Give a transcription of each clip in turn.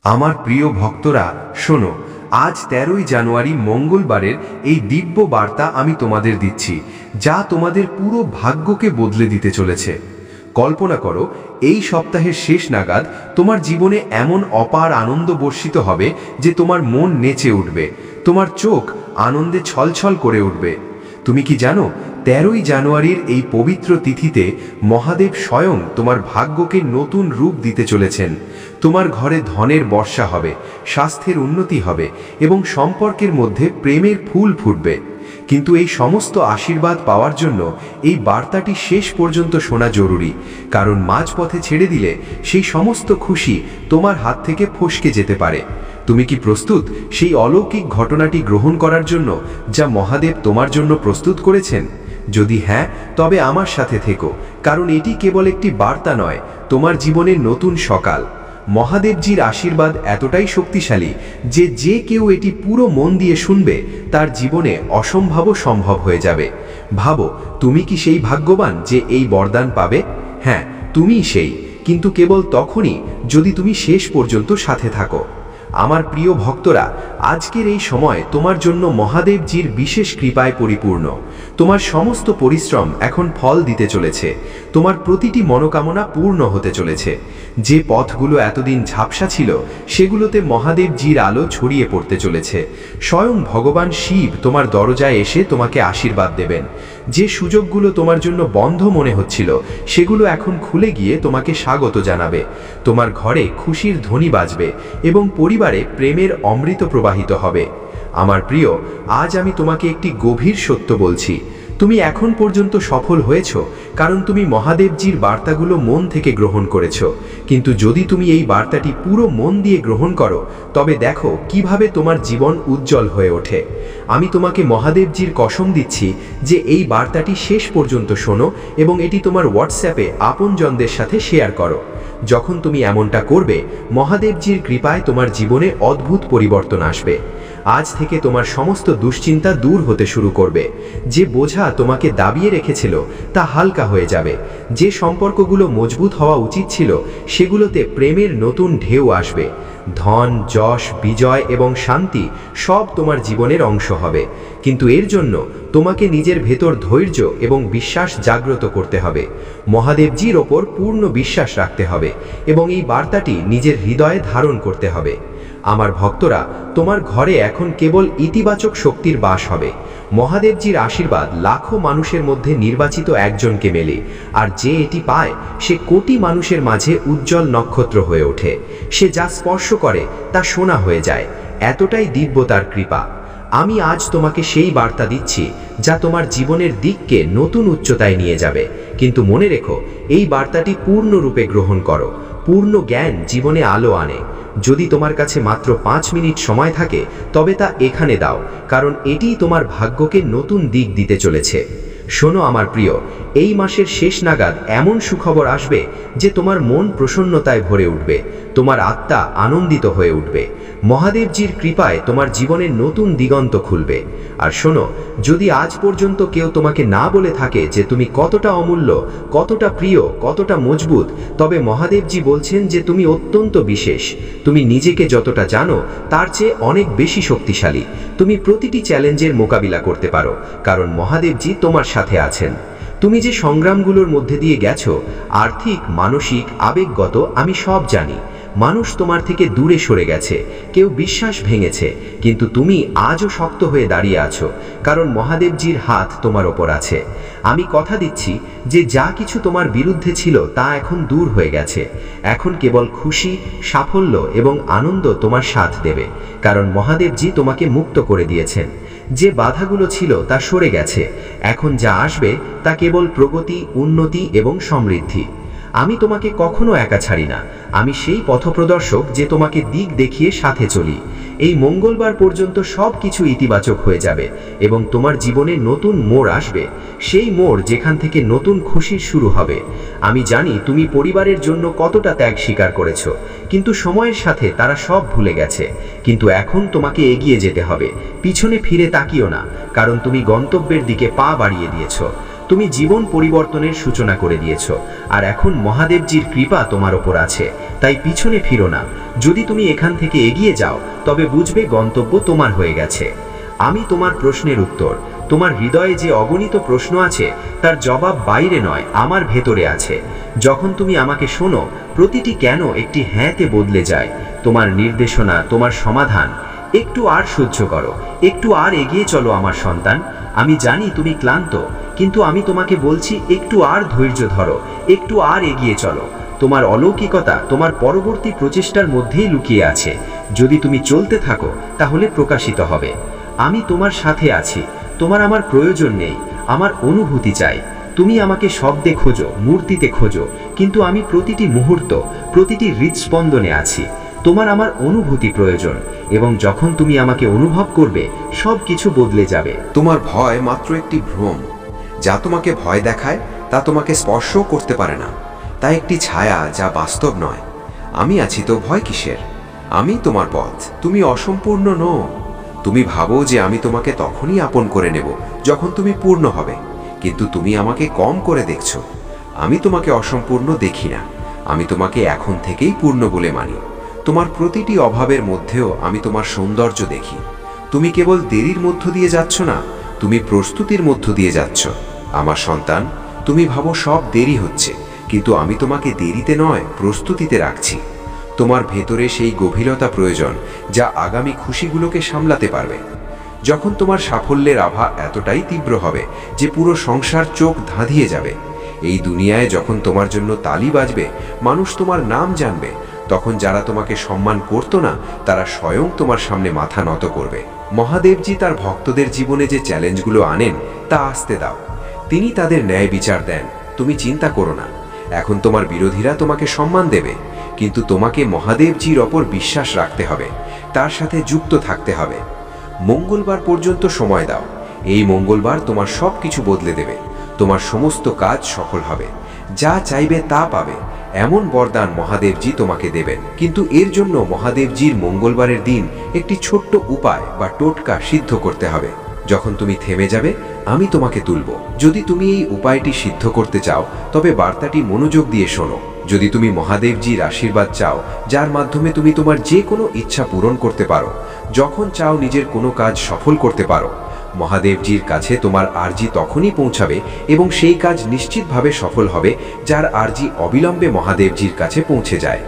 আমার প্রিয় ভক্তরা শোনো, আজ 13ই জানুয়ারি মঙ্গলবারের এই দিব্য বার্তা আমি তোমাদের দিচ্ছি, যা তোমাদের পুরো ভাগ্যকে বদলে দিতে চলেছে। কল্পনা করো, এই সপ্তাহের শেষ নাগাদ তোমার জীবনে এমন অপার আনন্দ বর্ষিত হবে যে তোমার মন নেচে উঠবে, তোমার চোখ আনন্দে ছলছল করে উঠবে। তুমি কি জানো, 13ই জানুয়ারির এই পবিত্র তিথিতে মহাদেব স্বয়ং তোমার ভাগ্যকে নতুন রূপ দিতে চলেছেন। তোমার ঘরে ধনের বর্ষা হবে, স্বাস্থ্যের উন্নতি হবে এবং সম্পর্কের মধ্যে প্রেমের ফুল ফুটবে। কিন্তু এই সমস্ত আশীর্বাদ পাওয়ার জন্য এই বার্তাটি শেষ পর্যন্ত শোনা জরুরি, কারণ মাঝপথে ছেড়ে দিলে সেই সমস্ত খুশি তোমার হাত থেকে ফসকে যেতে পারে। তুমি কি প্রস্তুত সেই অলৌকিক ঘটনাটি গ্রহণ করার জন্য, যা মহাদেব তোমার জন্য প্রস্তুত করেছেন? যদি হ্যাঁ, তবে আমার সাথে থেকো, কারণ এটি কেবল একটি বার্তা নয়, তোমার জীবনের নতুন সকাল। মহাদেবজির আশীর্বাদ এতটাই শক্তিশালী যে যে কেউ এটি পুরো মন দিয়ে শুনবে তার জীবনে অসম্ভব সম্ভব হয়ে যাবে। ভাবো, তুমি কি সেই ভাগ্যবান যে এই বরদান পাবে? হ্যাঁ, তুমিই সেই, কিন্তু কেবল তখনই যদি তুমি শেষ পর্যন্ত সাথে থাকো। আমার প্রিয় ভক্তরা, আজকের এই সময় তোমার জন্য মহাদেবজির বিশেষ কৃপায় পরিপূর্ণ। তোমার সমস্ত পরিশ্রম এখন ফল দিতে চলেছে, তোমার প্রতিটি মনোকামনা পূর্ণ হতে চলেছে। যে পথগুলো এতদিন ঝাপসা ছিল সেগুলোতে মহাদেবজির আলো ছড়িয়ে পড়তে চলেছে। স্বয়ং ভগবান শিব তোমার দরজায় এসে তোমাকে আশীর্বাদ দেবেন। যে সুযোগগুলো তোমার জন্য বন্ধ মনে হচ্ছিল সেগুলো এখন খুলে গিয়ে তোমাকে স্বাগত জানাবে। তোমার ঘরে খুশির ধ্বনি বাজবে এবং পরিবারে প্রেমের অমৃত প্রবাহিত হবে। আমার প্রিয়, আজ আমি তোমাকে একটি গভীর সত্য বলছি। তুমি এখন পর্যন্ত সফল হয়েছ কারণ তুমি মহাদেবজির বার্তাগুলো মন থেকে গ্রহণ করেছ। কিন্তু যদি তুমি এই বার্তাটি পুরো মন দিয়ে গ্রহণ করো, তবে দেখো কিভাবে তোমার জীবন উজ্জ্বল হয়ে ওঠে। আমি তোমাকে মহাদেবজির কসম দিচ্ছি যে এই বার্তাটি শেষ পর্যন্ত শোনো এবং এটি তোমার হোয়াটসঅ্যাপে আপনজনদের সাথে শেয়ার করো। যখন তুমি এমনটা করবে, মহাদেবজির কৃপায় তোমার জীবনে অদ্ভুত পরিবর্তন আসবে। আজ থেকে তোমার সমস্ত দুশ্চিন্তা দূর হতে শুরু করবে। যে বোঝা তোমাকে দাবিয়ে রেখেছিল তা হালকা হয়ে যাবে। যে সম্পর্কগুলো মজবুত হওয়া উচিত ছিল সেগুলোতে প্রেমের নতুন ঢেউ আসবে। ধন, যশ, বিজয় এবং শান্তি সব তোমার জীবনের অংশ হবে। কিন্তু এর জন্য তোমাকে নিজের ভেতর ধৈর্য এবং বিশ্বাস জাগ্রত করতে হবে। মহাদেবজির ওপর পূর্ণ বিশ্বাস রাখতে হবে এবং এই বার্তাটি নিজের হৃদয়ে ধারণ করতে হবে। আমার ভক্তরা, তোমার ঘরে এখন কেবল ইতিবাচক শক্তির বাস হবে। মহাদেবজির আশীর্বাদ লাখো মানুষের মধ্যে নির্বাচিত একজনকে মেলে, আর যে এটি পায় সে কোটি মানুষের মাঝে উজ্জ্বল নক্ষত্র হয়ে ওঠে। সে যা স্পর্শ করে তা সোনা হয়ে যায়। এতটাই দিব্য তার কৃপা। আমি আজ তোমাকে সেই বার্তা দিচ্ছি যা তোমার জীবনের দিককে নতুন উচ্চতায় নিয়ে যাবে। কিন্তু মনে রেখো, এই বার্তাটি পূর্ণরূপে গ্রহণ করো। পূর্ণ জ্ঞান জীবনে আলো আনে। যদি তোমার কাছে মাত্র 5 মিনিট সময় থাকে, তবে তা এখানে দাও, কারণ এটিই তোমার ভাগ্যকে নতুন দিক দিতে চলেছে। শোনো আমার প্রিয়, এই মাসের শেষ নাগাদ এমন সুখবর আসবে যে তোমার মন প্রসন্নতায় ভরে উঠবে, তোমার আত্মা আনন্দিত হয়ে উঠবে। মহাদেবজির কৃপায় তোমার জীবনের নতুন দিগন্ত খুলবে। আর শোনো, যদি আজ পর্যন্ত কেউ তোমাকে না বলে থাকে যে তুমি কতটা অমূল্য, কতটা প্রিয়, কতটা মজবুত, তবে মহাদেবজি বলছেন যে তুমি অত্যন্ত বিশেষ। তুমি নিজেকে যতটা জানো তার চেয়ে অনেক বেশি শক্তিশালী। তুমি প্রতিটি চ্যালেঞ্জের মোকাবিলা করতে পারো, কারণ মহাদেবজি তোমার সাথে আছেন। তুমি যে সংগ্রামগুলোর মধ্যে দিয়ে গেছো, আর্থিক, মানসিক, আবেগগত, আমি সব জানি। মানুষ তোমার থেকে দূরে সরে গেছে, কেউ বিশ্বাস ভেঙেছে, কিন্তু তুমি আজও শক্ত হয়ে দাঁড়িয়ে আছো, কারণ মহাদেবজির হাত তোমার ওপর আছে। আমি কথা দিচ্ছি যে যা কিছু তোমার বিরুদ্ধে ছিল তা এখন দূর হয়ে গেছে। এখন কেবল খুশি, সাফল্য এবং আনন্দ তোমার সাথ দেবে, কারণ মহাদেবজি তোমাকে মুক্ত করে দিয়েছেন। যে বাধাগুলো ছিল তা সরে গেছে। এখন যা আসবে তা কেবল প্রগতি, উন্নতি এবং সমৃদ্ধি। আমি তোমাকে কখনো একা ছাড়ি না। আমি সেই পথপ্রদর্শক যে তোমাকে দিক দেখিয়ে সাথে চলি। এই মঙ্গলবার পর্যন্ত সব কিছু ইতিবাচক হয়ে যাবে এবং তোমার জীবনে নতুন মোড় আসবে, সেই মোড় যেখান থেকে নতুন খুশির শুরু হবে। আমি জানি তুমি পরিবারের জন্য কতটা ত্যাগ স্বীকার করেছো, কিন্তু সময়ের সাথে তারা সব ভুলে গেছে। কিন্তু এখন তোমাকে এগিয়ে যেতে হবে। পিছনে ফিরে তাকিও না, কারণ তুমি গন্তব্যের দিকে পা বাড়িয়ে দিয়েছো। তুমি জীবন পরিবর্তনের সূচনা করে দিয়েছো, আর এখন মহাদেবজির কৃপা তোমার ওপর আছে। তাই পিছনে ফিরো না। যদি তুমি এখান থেকে এগিয়ে যাও তবে বুঝবে গন্তব্য তোমার হয়ে গেছে। আমি তোমার প্রশ্নের উত্তর। তোমার হৃদয়ে যে অগণিত প্রশ্ন আছে তার জবাব বাইরে নয়, আমার ভেতরে আছে। যখন তুমি আমাকে শোনো, প্রতিটি কেন একটি হ্যাঁতে বদলে যায়। তোমার নির্দেশনা, তোমার সমাধান। একটু আর সহ্য করো, একটু আর এগিয়ে চলো আমার সন্তান। আমি জানি তুমি ক্লান্ত, কিন্তু আমি তোমাকে বলছি একটু আর ধৈর্য ধরো, একটু আর এগিয়ে চলো। তোমার অলৌকিকতা তোমার পরবর্তী প্রচেষ্টার মধ্যেই লুকিয়ে আছে। যদি তুমি চলতে থাকো তাহলে প্রকাশিত হবে। আমি তোমার সাথে আছি। তোমার আমার প্রয়োজন নেই, আমার অনুভূতি চাই। তুমি আমাকে শব্দে খোঁজো, মূর্তিতে খোঁজো, কিন্তু আমি প্রতিটি মুহূর্ত, প্রতিটি হৃদস্পন্দনে আছি। তোমার আমার অনুভূতি প্রয়োজন, এবং যখন তুমি আমাকে অনুভব করবে সব কিছু বদলে যাবে। তোমার ভয় মাত্র একটি ভ্রম। যা তোমাকে ভয় দেখায় তা তোমাকে স্পর্শও করতে পারে না। তা একটি ছায়া, যা বাস্তব নয়। আমি আছি তো ভয় কিসের? আমি তোমার পথ। তুমি অসম্পূর্ণ নও। তুমি ভাবো যে আমি তোমাকে তখনই আপন করে নেব যখন তুমি পূর্ণ হবে, কিন্তু তুমি আমাকে কম করে দেখছো। আমি তোমাকে অসম্পূর্ণ দেখি না, আমি তোমাকে এখন থেকেই পূর্ণ বলে মানি। তোমার প্রতিটি অভাবের মধ্যেও আমি তোমার সৌন্দর্য দেখি। তুমি কেবল দেরির মধ্য দিয়ে যাচ্ছ না, তুমি প্রস্তুতির মধ্য দিয়ে যাচ্ছ। আমার সন্তান, তুমি ভাবো সব দেরি হচ্ছে, কিন্তু আমি তোমাকে দেরিতে নয়, প্রস্তুতিতে রাখছি। তোমার ভেতরে সেই গভীরতা প্রয়োজন যা আগামী খুশিগুলোকে সামলাতে পারবে। যখন তোমার সাফল্যের আভা এতটাই তীব্র হবে যে পুরো সংসার চোখ ধাঁধিয়ে যাবে, এই দুনিয়ায় যখন তোমার জন্য তালি বাজবে, মানুষ তোমার নাম জানবে, তখন যারা তোমাকে সম্মান করতো না তারা স্বয়ং তোমার সামনে মাথা নত করবে। মহাদেবজি তার ভক্তদের জীবনে যে চ্যালেঞ্জগুলো আনেন তা আসতে দাও। তিনি তাদের ন্যায় বিচার দেন। তুমি চিন্তা করো না। এখন তোমার বিরোধীরা তোমাকে সম্মান দেবে, কিন্তু তোমাকে মহাদেবজির ওপর বিশ্বাস রাখতে হবে, তার সাথে যুক্ত থাকতে হবে। মঙ্গলবার পর্যন্ত সময় দাও। এই মঙ্গলবার তোমার সব কিছু বদলে দেবে। তোমার সমস্ত কাজ সফল হবে, যা চাইবে তা পাবে, এমন বরদান মহাদেবজি তোমাকে দেবেন। কিন্তু এর জন্য মহাদেবজির মঙ্গলবারের দিন একটি ছোট্ট উপায় বা টোটকা সিদ্ধ করতে হবে। যখন তুমি থেমে যাবে, আমি তোমাকে তুলব। যদি তুমি এই উপায়টি সিদ্ধ করতে চাও তবে বার্তাটি মনোযোগ দিয়ে শোনো। যদি তুমি মহাদেবজির আশীর্বাদ চাও, যার মাধ্যমে তুমি তোমার যে কোনো ইচ্ছা পূরণ করতে পারো, যখন চাও নিজের কোনো কাজ সফল করতে পারো, মহাদেবজির কাছে তোমার আরজি তখনই পৌঁছাবে এবং সেই কাজ নিশ্চিতভাবে সফল হবে যার আরজি অবিলম্বে মহাদেবজির কাছে পৌঁছে যায়।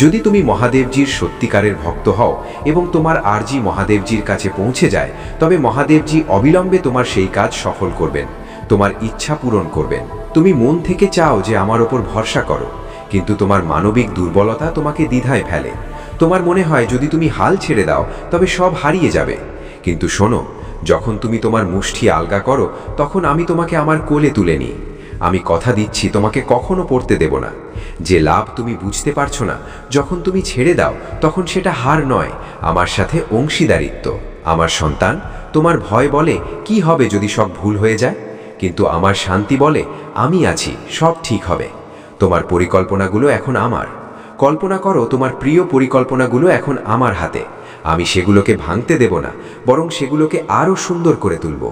যদি তুমি মহাদেবজির সত্যিকারের ভক্ত হও এবং তোমার আরজি মহাদেবজির কাছে পৌঁছে যায়, তবে মহাদেবজি অবিলম্বে তোমার সেই কাজ সফল করবেন, তোমার ইচ্ছা পূরণ করবেন। তুমি মন থেকে চাও যে আমার ওপর ভরসা করো, কিন্তু তোমার মানবিক দুর্বলতা তোমাকে দ্বিধায় ফেলে। তোমার মনে হয় যদি তুমি হাল ছেড়ে দাও তবে সব হারিয়ে যাবে। কিন্তু শোনো, যখন তুমি তোমার মুষ্টি আলগা করো তখন আমি তোমাকে আমার কোলে তুলে নিই। আমি কথা দিচ্ছি তোমাকে কখনো পড়তে দেব না। যে লাভ তুমি বুঝতে পারছো না, যখন তুমি ছেড়ে দাও তখন সেটা হার নয়, আমার সাথে অংশীদারিত্ব। আমার সন্তান, তোমার ভয় বলে কি হবে যদি সব ভুল হয়ে যায়, কিন্তু আমার শান্তি বলে আমি আছি, সব ঠিক হবে। তোমার পরিকল্পনাগুলো এখন আমার। কল্পনা করো তোমার প্রিয় পরিকল্পনাগুলো এখন আমার হাতে। আমি সেগুলোকে ভাঙতে দেব না, বরং সেগুলোকে আরও সুন্দর করে তুলব।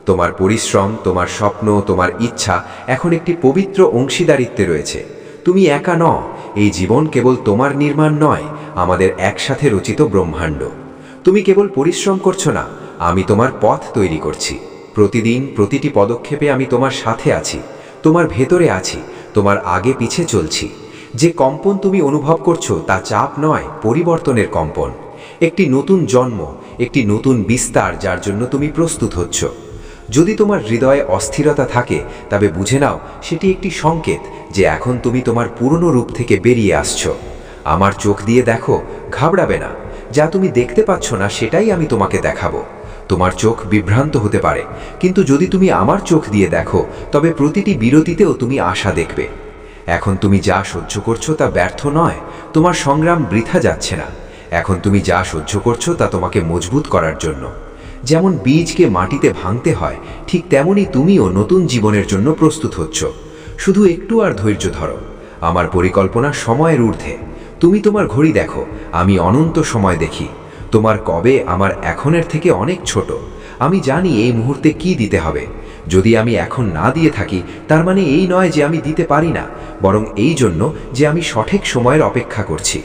তোমার পরিশ্রম, তোমার স্বপ্ন, তোমার ইচ্ছা এখন একটি পবিত্র অংশীদারিত্বে রয়েছে। তুমি একা নও। এই জীবন কেবল তোমার নির্মাণ নয়, আমাদের একসাথে রচিত ব্রহ্মাণ্ড। তুমি কেবল পরিশ্রম করছো না, আমি তোমার পথ তৈরি করছি। প্রতিদিন প্রতিটি পদক্ষেপে আমি তোমার সাথে আছি, তোমার ভেতরে আছি, তোমার আগে পিছে চলছি। যে কম্পন তুমি অনুভব করছো তা চাপ নয়, পরিবর্তনের কম্পন। একটি নতুন জন্ম, একটি নতুন বিস্তার যার জন্য তুমি প্রস্তুত হচ্ছ। যদি তোমার হৃদয়ে অস্থিরতা থাকে তবে বুঝে নাও সেটি একটি সংকেত যে এখন তুমি তোমার পুরনো রূপ থেকে বেরিয়ে আসছো। আমার চোখ দিয়ে দেখো, ঘাবড়াবে না। যা তুমি দেখতে পাচ্ছ না সেটাই আমি তোমাকে দেখাবো। তোমার চোখ বিভ্রান্ত হতে পারে, কিন্তু যদি তুমি আমার চোখ দিয়ে দেখো তবে প্রতিটি বিরতিতেও তুমি আশা দেখবে। এখন তুমি যা সহ্য করছো তা ব্যর্থ নয়, তোমার সংগ্রাম বৃথা যাচ্ছে না। এখন তুমি যা সহ্য করছো তা তোমাকে মজবুত করার জন্য। যেমন বীজকে মাটিতে ভাঙতে হয়, ঠিক তেমনি তুমিও নতুন জীবনের জন্য প্রস্তুত হচ্ছ। শুধু একটু আর ধৈর্য ধরো। আমার পরিকল্পনা সময়ের ঊর্ধ্বে। তুমি তোমার ঘড়ি দেখো, আমি অনন্ত সময় দেখি। তোমার কবে আমার এখনের থেকে অনেক ছোট। আমি জানি এই মুহূর্তে কি দিতে হবে। যদি আমি এখন না দিয়ে থাকি তার মানে এই নয় যে আমি দিতে পারি না, বরং এই জন্য যে আমি সঠিক সময়ের অপেক্ষা করছি।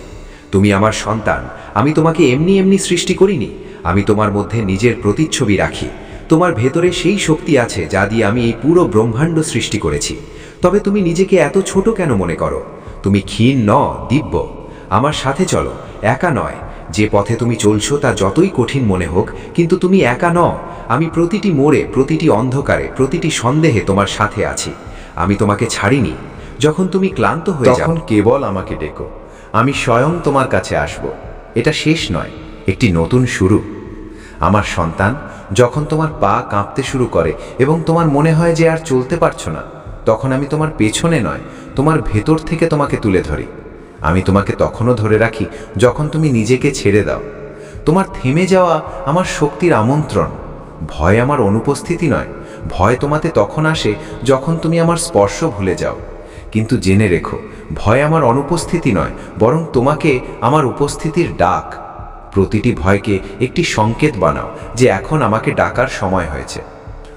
তুমি আমার সন্তান, আমি তোমাকে এমনি এমনি সৃষ্টি করিনি। আমি তোমার মধ্যে নিজের প্রতিচ্ছবি রাখি। তোমার ভেতরে সেই শক্তি আছে যা দিয়ে আমি এই পুরো ব্রহ্মাণ্ড সৃষ্টি করেছি। তবে তুমি নিজেকে এত ছোট কেন মনে করো? তুমি ক্ষীণ ন, দিব্য। আমার সাথে চলো, একা নয়। যে পথে তুমি চলছো তা যতই কঠিন মনে হোক, কিন্তু তুমি একা ন। আমি প্রতিটি মোড়ে, প্রতিটি অন্ধকারে, প্রতিটি সন্দেহে তোমার সাথে আছি। আমি তোমাকে ছাড়িনি। যখন তুমি ক্লান্ত হয়ে যাও তখন কেবল আমাকে ডেকো, আমি স্বয়ং তোমার কাছে আসব। এটা শেষ নয়, একটি নতুন শুরু। আমার সন্তান, যখন তোমার পা কাঁপতে শুরু করে এবং তোমার মনে হয় যে আর চলতে পারছো না, তখন আমি তোমার পেছনে নয়, তোমার ভেতর থেকে তোমাকে তুলে ধরি। আমি তোমাকে তখনও ধরে রাখি যখন তুমি নিজেকে ছেড়ে দাও। তোমার থেমে যাওয়া আমার শক্তির আমন্ত্রণ। ভয় আমার অনুপস্থিতি নয়, ভয় তোমাতে তখন আসে যখন তুমি আমার স্পর্শ ভুলে যাও। কিন্তু জেনে রেখো, ভয় আমার অনুপস্থিতি নয়, বরং তোমাকে আমার উপস্থিতির ডাক। প্রতিটি ভয়কে একটি সংকেত বানাও যে এখন আমাকে ডাকার সময় হয়েছে।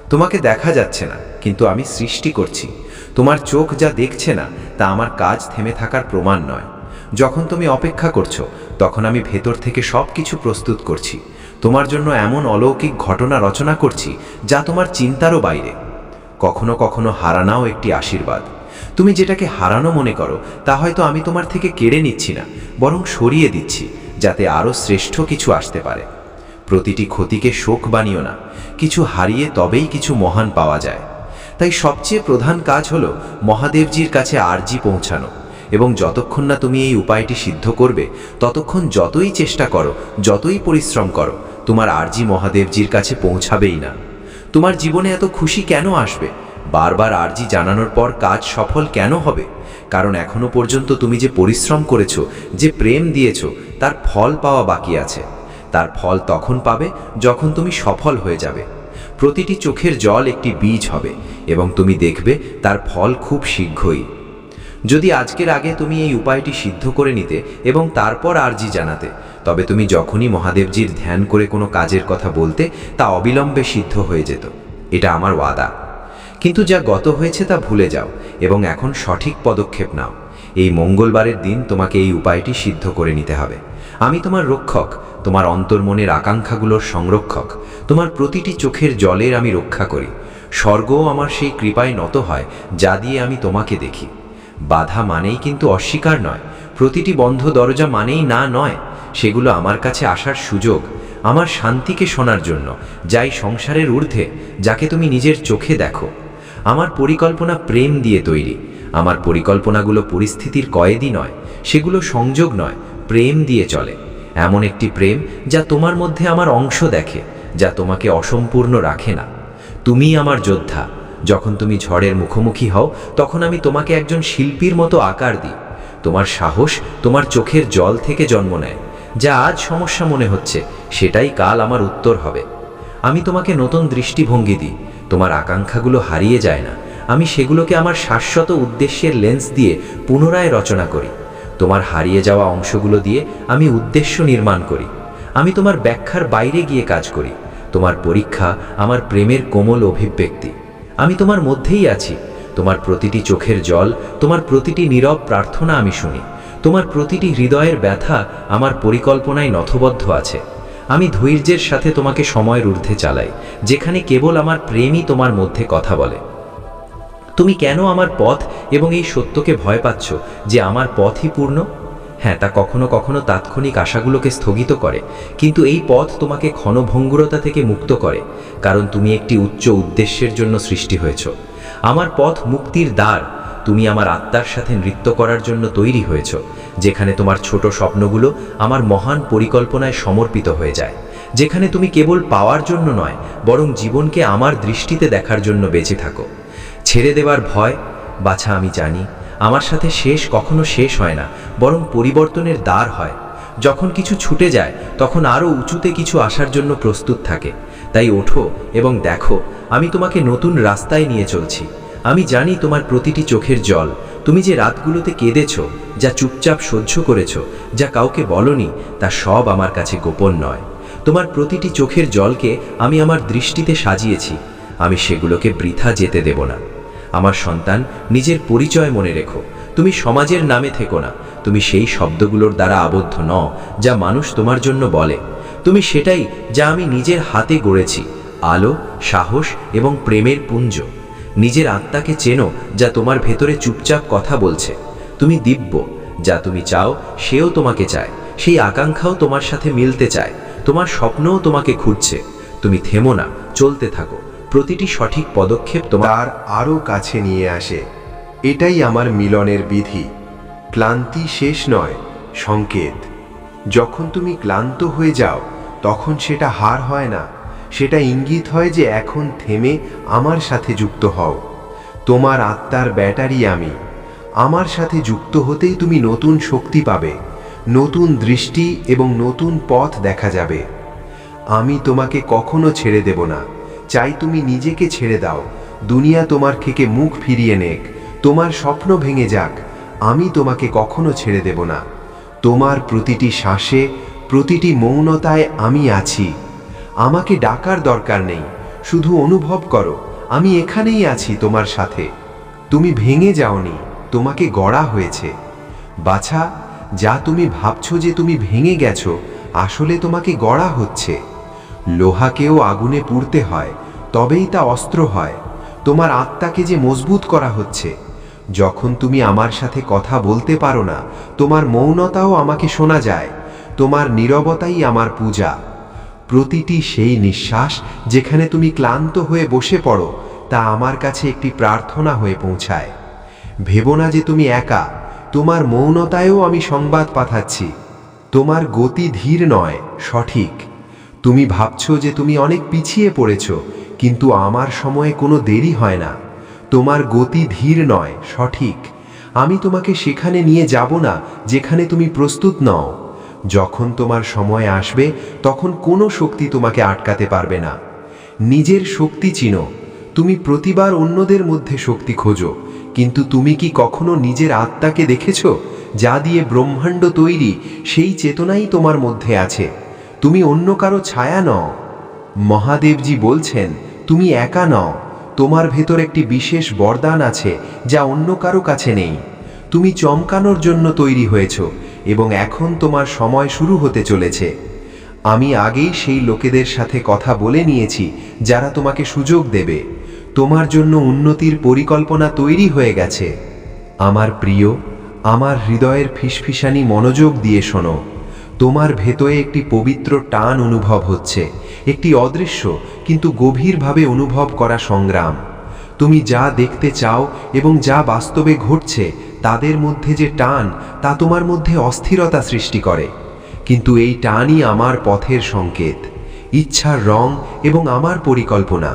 তোমাকে দেখা যাচ্ছে না, কিন্তু আমি সৃষ্টি করছি। তোমার চোখ যা দেখছে না তা আমার কাজ থেমে থাকার প্রমাণ নয়। যখন তুমি অপেক্ষা করছো, তখন আমি ভেতর থেকে সব কিছু প্রস্তুত করছি। তোমার জন্য এমন অলৌকিক ঘটনা রচনা করছি যা তোমার চিন্তারও বাইরে। কখনো কখনো হারানাও একটি আশীর্বাদ। তুমি যেটাকে হারানো মনে করো তা হয়তো আমি তোমার থেকে কেড়ে নিচ্ছি না, বরং সরিয়ে দিচ্ছি, যাতে আরও শ্রেষ্ঠ কিছু আসতে পারে। প্রতিটি ক্ষতিকে শোক বানিও না। কিছু হারিয়ে তবেই কিছু মহান পাওয়া যায়। তাই সবচেয়ে প্রধান কাজ হলো মহাদেবজির কাছে আরজি পৌঁছানো। এবং যতক্ষণ না তুমি এই উপায়টি সিদ্ধ করবে, ততক্ষণ যতই চেষ্টা করো, যতই পরিশ্রম করো, তোমার আরজি মহাদেবজির কাছে পৌঁছাবেই না। তোমার জীবনে এত খুশি কেন আসবে? বারবার আরজি জানানোর পর কাজ সফল কেন হবে? কারণ এখনো পর্যন্ত তুমি যে পরিশ্রম করেছো, যে প্রেম দিয়েছো, তার ফল পাওয়া বাকি আছে। তার ফল তখন পাবে যখন তুমি সফল হয়ে যাবে। প্রতিটি চোখের জল একটি বীজ হবে এবং তুমি দেখবে তার ফল খুব শীঘ্রই। যদি আজকের আগে তুমি এই উপায়টি সিদ্ধ করে নিতে এবং তারপর আরজি জানাতে, তবে তুমি যখনই মহাদেবজির ধ্যান করে কোনো কাজের কথা বলতে, তা অবিলম্বে সিদ্ধ হয়ে যেত। এটা আমার ওয়াদা। কিন্তু যা গত হয়েছে তা ভুলে যাও এবং এখন সঠিক পদক্ষেপ নাও। এই মঙ্গলবারের দিন তোমাকে এই উপায়টি সিদ্ধ করে নিতে হবে। আমি তোমার রক্ষক, তোমার অন্তর্মনের আকাঙ্ক্ষাগুলোর সংরক্ষক। তোমার প্রতিটি চোখের জলের আমি রক্ষা করি। স্বর্গও আমার সেই কৃপায় নত হয় যা দিয়ে আমি তোমাকে দেখি। বাধা মানেই কিন্তু অস্বীকার নয়। প্রতিটি বন্ধ দরজা মানেই না নয়। সেগুলো আমার কাছে আসার সুযোগ, আমার শান্তিকে শোনার জন্য, যাই সংসারের ঊর্ধ্বে, যাকে তুমি নিজের চোখে দেখো। আমার পরিকল্পনা প্রেম দিয়ে তৈরি। আমার পরিকল্পনাগুলো পরিস্থিতির কয়েদি নয়, সেগুলো সংযোগ নয়, প্রেম দিয়ে চলে। এমন একটি প্রেম যা তোমার মধ্যে আমার অংশ দেখে, যা তোমাকে অসম্পূর্ণ রাখে না। তুমিই আমার যোদ্ধা। যখন তুমি ঝড়ের মুখোমুখি হও, তখন আমি তোমাকে একজন শিল্পীর মতো আকার দিই। তোমার সাহস তোমার চোখের জল থেকে জন্ম নেয়। যা আজ সমস্যা মনে হচ্ছে, সেটাই কাল আমার উত্তর হবে। আমি তোমাকে নতুন দৃষ্টিভঙ্গি দিই। তোমার আকাঙ্ক্ষাগুলো হারিয়ে যায় না। আমি সেগুলোকে আমার শাশ্বত উদ্দেশ্যের লেন্স দিয়ে পুনরায় রচনা করি। তোমার হারিয়ে যাওয়া অংশগুলো দিয়ে আমি উদ্দেশ্য নির্মাণ করি। আমি তোমার ব্যাখ্যার বাইরে গিয়ে কাজ করি। তোমার পরীক্ষা আমার প্রেমের কোমল অভিব্যক্তি। আমি তোমার মধ্যেই আছি। তোমার প্রতিটি চোখের জল, তোমার প্রতিটি নীরব প্রার্থনা আমি শুনি। তোমার প্রতিটি হৃদয়ের ব্যথা আমার পরিকল্পনায় নথবদ্ধ আছে। আমি ধৈর্যের সাথে তোমাকে সময়ের ঊর্ধ্বে চালাই, যেখানে কেবল আমার প্রেমই তোমার মধ্যে কথা বলে। তুমি কেন আমার পথ এবং এই সত্যকে ভয় পাচ্ছ যে আমার পথই পূর্ণ? হ্যাঁ, তা কখনো কখনো তাৎক্ষণিক আশাগুলোকে স্থগিত করে, কিন্তু এই পথ তোমাকে ক্ষণভঙ্গুরতা থেকে মুক্ত করে, কারণ তুমি একটি উচ্চ উদ্দেশ্যের জন্য সৃষ্টি হয়েছ। আমার পথ মুক্তির দ্বার। তুমি আমার আত্মার সাথে নৃত্য করার জন্য তৈরি হয়েছ, যেখানে তোমার ছোট স্বপ্নগুলো আমার মহান পরিকল্পনায় সমর্পিত হয়ে যায়, যেখানে তুমি কেবল পাওয়ার জন্য নয়, বরং জীবনকে আমার দৃষ্টিতে দেখার জন্য বেঁচে থাকো। ছেড়ে দেওয়ার ভয়? বাছা, আমি জানি আমার সাথে শেষ কখনো শেষ হয় না, বরং পরিবর্তনের দ্বার হয়। যখন কিছু ছুটে যায়, তখন আরও উঁচুতে কিছু আসার জন্য প্রস্তুত থাকে। তাই ওঠো এবং দেখো, আমি তোমাকে নতুন রাস্তায় নিয়ে চলছি। আমি জানি তোমার প্রতিটি চোখের জল, তুমি যে রাতগুলোতে কেঁদেছ, যা চুপচাপ সহ্য করেছ, যা কাউকে বলনি, তা সব আমার কাছে গোপন নয়। তোমার প্রতিটি চোখের জলকে আমি আমার দৃষ্টিতে সাজিয়েছি। আমি সেগুলোকে বৃথা যেতে দেব না। আমার সন্তান, নিজের পরিচয় মনে রেখো। তুমি সমাজের নামে থেকো না। তুমি সেই শব্দগুলোর দ্বারা আবদ্ধ নও যা মানুষ তোমার জন্য বলে। তুমি সেটাই যা আমি নিজের হাতে গড়েছি, আলো, সাহস এবং প্রেমের পুঞ্জ। নিজের আত্মাকে চেনো, যা তোমার ভেতরে চুপচাপ কথা বলছে। তুমি দিব্য, যা তুমি চাও সেও তোমাকে চায়। সেই আকাঙ্ক্ষাও তোমার সাথে মিলতে চায়। তোমার স্বপ্নও তোমাকে খুঁজছে। তুমি থেমো না, চলতে থাকো। প্রতিটি সঠিক পদক্ষেপ তোমার তার আরও কাছে নিয়ে আসে। এটাই আমার মিলনের বিধি। ক্লান্তি শেষ নয়, সংকেত। যখন তুমি ক্লান্ত হয়ে যাও, তখন সেটা হার হয় না, সেটা ইঙ্গিত হয় যে এখন থেমে আমার সাথে যুক্ত হও। তোমার আত্মার ব্যাটারি আমি। আমার সাথে যুক্ত হতেই তুমি নতুন শক্তি পাবে, নতুন দৃষ্টি এবং নতুন পথ দেখা যাবে। আমি তোমাকে কখনো ছেড়ে দেব না। চাই তুমি নিজেকে ছেড়ে দাও, দুনিয়া তোমার থেকে মুখ ফিরিয়ে নেক, তোমার স্বপ্ন ভেঙে যাক, আমি তোমাকে কখনো ছেড়ে দেব না। তোমার প্রতিটি শ্বাসে, প্রতিটি মৌনতায় আমি আছি। আমাকে ডাকার দরকার নেই, শুধু অনুভব করো আমি এখানেই আছি তোমার সাথে। তুমি ভেঙে যাওনি, তোমাকে গড়া হয়েছে। বাছা, যা তুমি ভাবছো যে তুমি ভেঙে গেছো, আসলে তোমাকে গড়া হচ্ছে। লোহাকেও আগুনে পুড়তে হয়, তবেই তা অস্ত্র হয়। তোমার আত্মাকে যে মজবুত করা হচ্ছে। যখন তুমি আমার সাথে কথা বলতে পারো না, তোমার মৌনতাও আমাকে শোনা যায়। তোমার নীরবতাই আমার পূজা। প্রতিটি সেই নিঃশ্বাস যেখানে তুমি ক্লান্ত হয়ে বসে পড়ো, তা আমার কাছে একটি প্রার্থনা হয়ে পৌঁছায়। ভেবো না যে তুমি একা, তোমার মৌনতায়ও আমি সংবাদ পাঠাচ্ছি। তোমার গতি ধীর নয়, সঠিক। তুমি ভাবছো যে তুমি অনেক পিছিয়ে পড়েছ, কিন্তু আমার সময়ে কোনো দেরি হয় না। তোমার গতি ধীর নয়, সঠিক। আমি তোমাকে সেখানে নিয়ে যাব না যেখানে তুমি প্রস্তুত নও। যখন তোমার সময় আসবে, তখন কোনো শক্তি তোমাকে আটকাতে পারবে না। নিজের শক্তি চিনো। তুমি প্রতিবার অন্যদের মধ্যে শক্তি খোঁজো, কিন্তু তুমি কি কখনো নিজের আত্মাকে দেখেছো, যা দিয়ে ব্রহ্মাণ্ড তৈরি? সেই চেতনাই তোমার মধ্যে আছে। তুমি অন্য কারো ছায়া নও। মহাদেবজি বলছেন, তুমি একা নও। তোমার ভেতর একটি বিশেষ বরদান আছে, যা অন্য কারো কাছে নেই। তুমি চমকানোর জন্য তৈরি হয়েছ, এবং এখন তোমার সময় শুরু হতে চলেছে। আমি আগেই সেই লোকেদের সাথে কথা বলে নিয়েছি যারা তোমাকে সুযোগ দেবে। তোমার জন্য উন্নতির পরিকল্পনা তৈরি হয়ে গেছে। আমার প্রিয়, আমার হৃদয়ের ফিসফিসানি মনোযোগ দিয়ে শোনো। তোমার ভেতরে একটি পবিত্র টান অনুভব হচ্ছে, একটি অদৃশ্য কিন্তু গভীরভাবে অনুভব করা সংগ্রাম। তুমি যা দেখতে চাও এবং যা বাস্তবে ঘটছে, তাদের মধ্যে যে টান, তা তোমার মধ্যে অস্থিরতা সৃষ্টি করে। কিন্তু এই টানই আমার পথের সংকেত, ইচ্ছার রং এবং আমার পরিকল্পনা।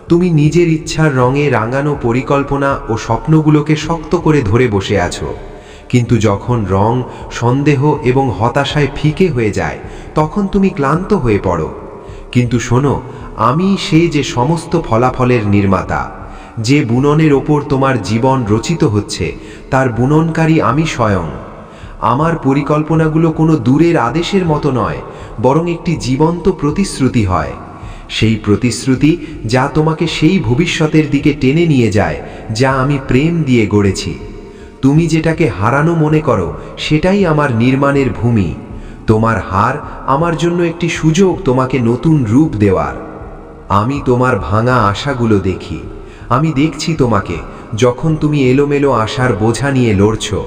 তুমি নিজের ইচ্ছার রঙে রাঙানো পরিকল্পনা ও স্বপ্নগুলোকে শক্ত করে ধরে বসে আছো। কিন্তু যখন রং, সন্দেহ এবং হতাশায় ফিকে হয়ে যায়, তখন তুমি ক্লান্ত হয়ে পড়ো। কিন্তু শোনো, আমি সেই যে সমস্ত ফলাফলের নির্মাতা। যে বুননের ওপর তোমার জীবন রচিত হচ্ছে, তার বুননকারী আমি স্বয়ং। আমার পরিকল্পনাগুলো কোনো দূরের আদেশের মতো নয়, বরং একটি জীবন্ত প্রতিশ্রুতি হয়। সেই প্রতিশ্রুতি যা তোমাকে সেই ভবিষ্যতের দিকে টেনে নিয়ে যায়, যা আমি প্রেম দিয়ে গড়েছি। তুমি যেটাকে হারানো মনে করো, সেটাই আমার নির্মাণের ভূমি। তোমার হার আমার জন্য একটি সুযোগ তোমাকে নতুন রূপ দেওয়ার। আমি তোমার ভাঙা আশাগুলো দেখি। আমি দেখছি তোমাকে যখন তুমি এলোমেলো আশার বোঝা নিয়ে লড়ছো,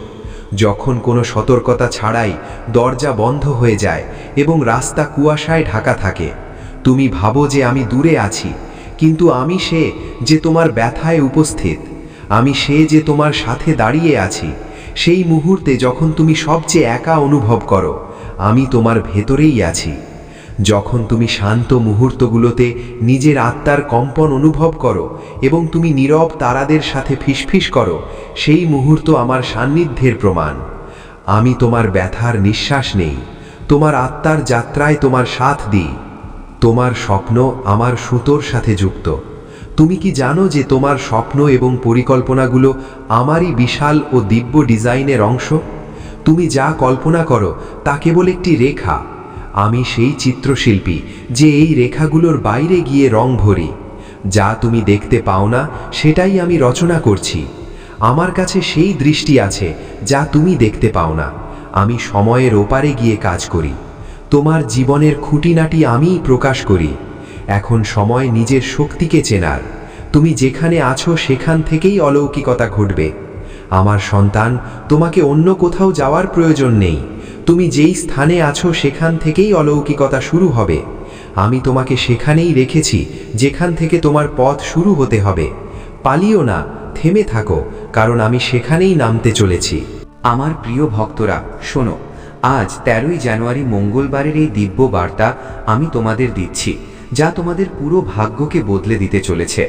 যখন কোনো সতর্কতা ছাড়াই দরজা বন্ধ হয়ে যায় এবং রাস্তা কুয়াশায় ঢাকা থাকে। তুমি ভাবো যে আমি দূরে আছি, কিন্তু আমি সে যে তোমার ব্যথায় উপস্থিত। আমি সে যে তোমার সাথে দাঁড়িয়ে আছি। সেই মুহূর্তে যখন তুমি সবচেয়ে একা অনুভব করো, আমি তোমার ভেতরেই আছি। যখন তুমি শান্ত মুহূর্তগুলোতে নিজের আত্মার কম্পন অনুভব করো এবং তুমি নীরব তারাদের সাথে ফিসফিস করো, সেই মুহূর্ত আমার সান্নিধ্যের প্রমাণ। আমি তোমার ব্যথার নিঃশ্বাস নেই, তোমার আত্মার যাত্রায় তোমার সাথ দিই। তোমার স্বপ্ন আমার সুতোর সাথে যুক্ত। তুমি কি জানো যে তোমার স্বপ্ন এবং পরিকল্পনাগুলো আমারই বিশাল ও দিব্য ডিজাইনের অংশ? তুমি যা কল্পনা করো তা কেবল একটি রেখা। আমি সেই চিত্রশিল্পী যে এই রেখাগুলোর বাইরে গিয়ে রং ভরি। যা তুমি দেখতে পাও না সেটাই আমি রচনা করছি। আমার কাছে সেই দৃষ্টি আছে যা তুমি দেখতে পাও না। আমি সময়ের ওপারে গিয়ে কাজ করি। তোমার জীবনের খুঁটিনাটি আমিই প্রকাশ করি। এখন সময় নিজের শক্তিকে চেনার। তুমি যেখানে আছো সেখান থেকেই অলৌকিকতা ঘটবে। আমার সন্তান, তোমাকে অন্য কোথাও যাওয়ার প্রয়োজন নেই। তুমি যেই স্থানে আছো সেখান থেকেই অলৌকিকতা শুরু হবে। আমি তোমাকে সেখানেই রেখেছি যেখান থেকে তোমার পথ শুরু হতে হবে। পালিও না, থেমে থাকো, কারণ আমি সেখানেই নামতে চলেছি। আমার প্রিয় ভক্তরা, শোনো, আজ 13ই জানুয়ারি মঙ্গলবারের এই দিব্য বার্তা আমি তোমাদের দিচ্ছি, যা তোমাদের পুরো ভাগ্যকে বদলে দিতে চলেছে।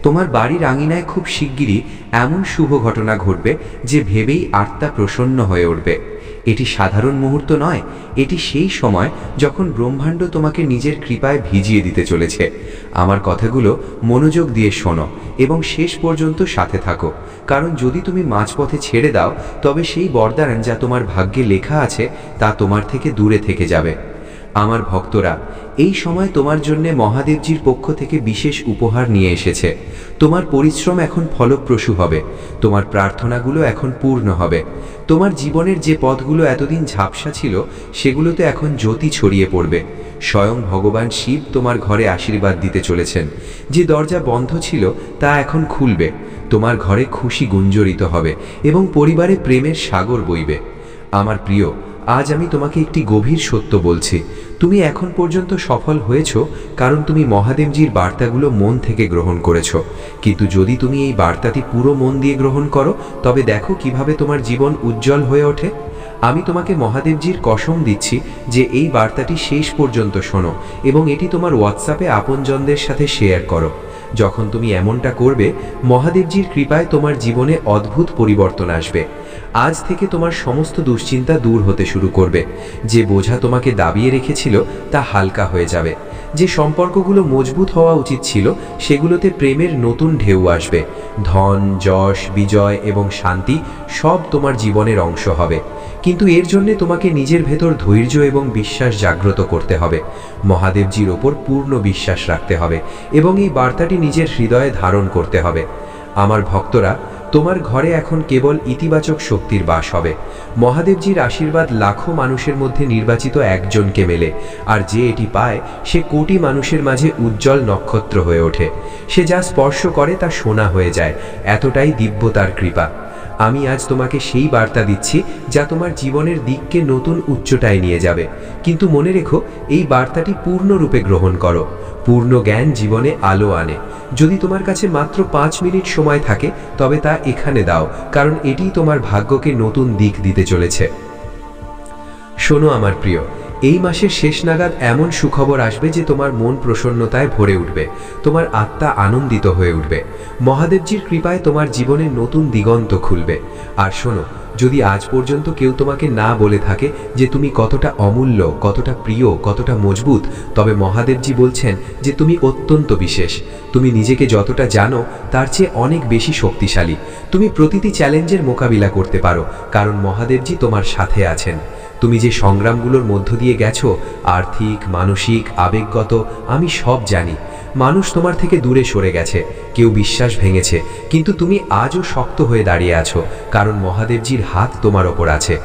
তোমার বাড়ির আঙিনায় খুব শিগগিরই এমন শুভ ঘটনা ঘটবে যে ভেবেই আত্মা প্রসন্ন হয়ে উঠবে। এটি সাধারণ মুহূর্ত নয়, এটি সেই সময় যখন ব্রহ্মাণ্ড তোমাকে নিজের কৃপায় ভিজিয়ে দিতে চলেছে। আমার কথাগুলো মনোযোগ দিয়ে শোনো এবং শেষ পর্যন্ত সাথে থাকো, কারণ যদি তুমি মাঝপথে ছেড়ে দাও তবে সেই বরদান যা তোমার ভাগ্যে লেখা আছে তা তোমার থেকে দূরে থেকে যাবে। আমার ভক্তরা, এই সময় তোমার জন্য মহাদেবজির পক্ষ থেকে বিশেষ উপহার নিয়ে এসেছে। তোমার পরিশ্রম এখন ফলপ্রসূ হবে, তোমার প্রার্থনাগুলো এখন পূর্ণ হবে। তোমার জীবনের যে পথগুলো এতদিন ঝাপসা ছিল সেগুলোতে এখন জ্যোতি ছড়িয়ে পড়বে। স্বয়ং ভগবান শিব তোমার ঘরে আশীর্বাদ দিতে চলেছেন। যে দরজা বন্ধ ছিল তা এখন খুলবে। তোমার ঘরে খুশি গুঞ্জরিত হবে এবং পরিবারে প্রেমের সাগর বইবে। আমার প্রিয়, আজ আমি তোমাকে একটি গভীর সত্য বলছি। তুমি এখন পর্যন্ত সফল হয়েছো কারণ তুমি মহাদেবজির বার্তাগুলো মন থেকে গ্রহণ করেছো। কিন্তু যদি তুমি এই বার্তাটি পুরো মন দিয়ে গ্রহণ করো তবে দেখো কিভাবে তোমার জীবন উজ্জ্বল হয়ে ওঠে। আমি তোমাকে মহাদেবজির কসম দিচ্ছি যে এই বার্তাটি শেষ পর্যন্ত শোনো এবং এটি তোমার হোয়াটসঅ্যাপে আপনজনদের সাথে শেয়ার করো। যখন তুমি এমনটা করবে, মহাদেবজির কৃপায় তোমার জীবনে অদ্ভুত পরিবর্তন আসবে। আজ থেকে তোমার সমস্ত দুশ্চিন্তা দূর হতে শুরু করবে। যে বোঝা তোমাকে দাবিয়ে রেখেছিল তা হালকা হয়ে যাবে। যে সম্পর্কগুলো মজবুত হওয়া উচিত ছিল সেগুলোতে প্রেমের নতুন ঢেউ আসবে। ধন, যশ, বিজয় এবং শান্তি সব তোমার জীবনের অংশ হবে। কিন্তু এর জন্য তোমাকে নিজের ভেতর ধৈর্য এবং বিশ্বাস জাগ্রত করতে হবে। মহাদেবজির ওপর পূর্ণ বিশ্বাস রাখতে হবে এবং এই বার্তাটি নিজের হৃদয়ে ধারণ করতে হবে। আমার ভক্তরা, তোমার ঘরে এখন কেবল ইতিবাচক শক্তির বাস হবে। মহাদেবজির আশীর্বাদ লাখো মানুষের মধ্যে নির্বাচিত একজনকে মেলে, আর যে এটি পায় সে কোটি মানুষের মাঝে উজ্জ্বল নক্ষত্র হয়ে ওঠে। সে যা স্পর্শ করে তা সোনা হয়ে যায়, এতটাই দিব্য তার কৃপা। আমি আজ তোমাকে সেই বার্তা দিচ্ছি যা তোমার জীবনের দিককে নতুন উচ্চতায় নিয়ে যাবে। কিন্তু মনে রেখো, এই বার্তাটি পূর্ণরূপে গ্রহণ করো। পূর্ণ জ্ঞান জীবনে আলো আনে। যদি তোমার কাছে মাত্র 5 মিনিট সময় থাকে তবে তা এখানে দাও, কারণ এটি তোমার ভাগ্যকে নতুন দিক দিতে চলেছে। শোনো আমার প্রিয়, এই মাসের শেষ নাগাদ এমন সুখবর আসবে যে তোমার মন প্রসন্নতায় ভরে উঠবে, তোমার আত্মা আনন্দিত হয়ে উঠবে। মহাদেবজির কৃপায় তোমার জীবনে নতুন দিগন্ত খুলবে। আর শোনো, যদি আজ পর্যন্ত কেউ তোমাকে না বলে থাকে যে তুমি কতটা অমূল্য, কতটা প্রিয়, কতটা মজবুত, তবে মহাদেবজি বলছেন যে তুমি অত্যন্ত বিশেষ। তুমি নিজেকে যতটা জানো তার চেয়ে অনেক বেশি শক্তিশালী। তুমি প্রতিটি চ্যালেঞ্জের মোকাবিলা করতে পারো, কারণ মহাদেবজি তোমার সাথে আছেন। তুমি যে সংগ্রামগুলোর মধ্য দিয়ে গেছো, আর্থিক, মানসিক, আবেগগত, আমি সব জানি। মানুষ তোমার থেকে দূরে সরে গেছে, কেউ বিশ্বাস ভেঙেছে, কিন্তু তুমি আজও শক্ত হয়ে দাঁড়িয়ে আছো, কারণ মহাদেবজির হাত তোমার ওপর আছে।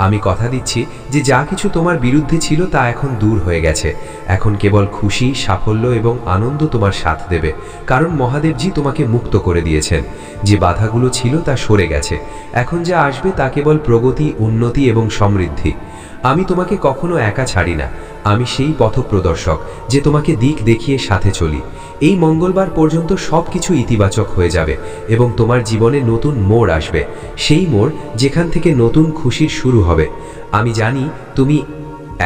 আমি কথা দিচ্ছি যে যা কিছু তোমার বিরুদ্ধে ছিল তা এখন দূর হয়ে গেছে। এখন কেবল খুশি, সাফল্য এবং আনন্দ তোমার সাথ দেবে, কারণ মহাদেবজি তোমাকে মুক্ত করে দিয়েছেন। যে বাধাগুলো ছিল তা সরে গেছে। এখন যা আসবে তা কেবল প্রগতি, উন্নতি এবং সমৃদ্ধি। আমি তোমাকে কখনো একা ছাড়ি না। আমি সেই পথপ্রদর্শক যে তোমাকে দিক দেখিয়ে সাথে চলি। এই মঙ্গলবার পর্যন্ত সব কিছু ইতিবাচক হয়ে যাবে এবং তোমার জীবনে নতুন মোড় আসবে, সেই মোড় যেখান থেকে নতুন খুশির শুরু হবে। আমি জানি তুমি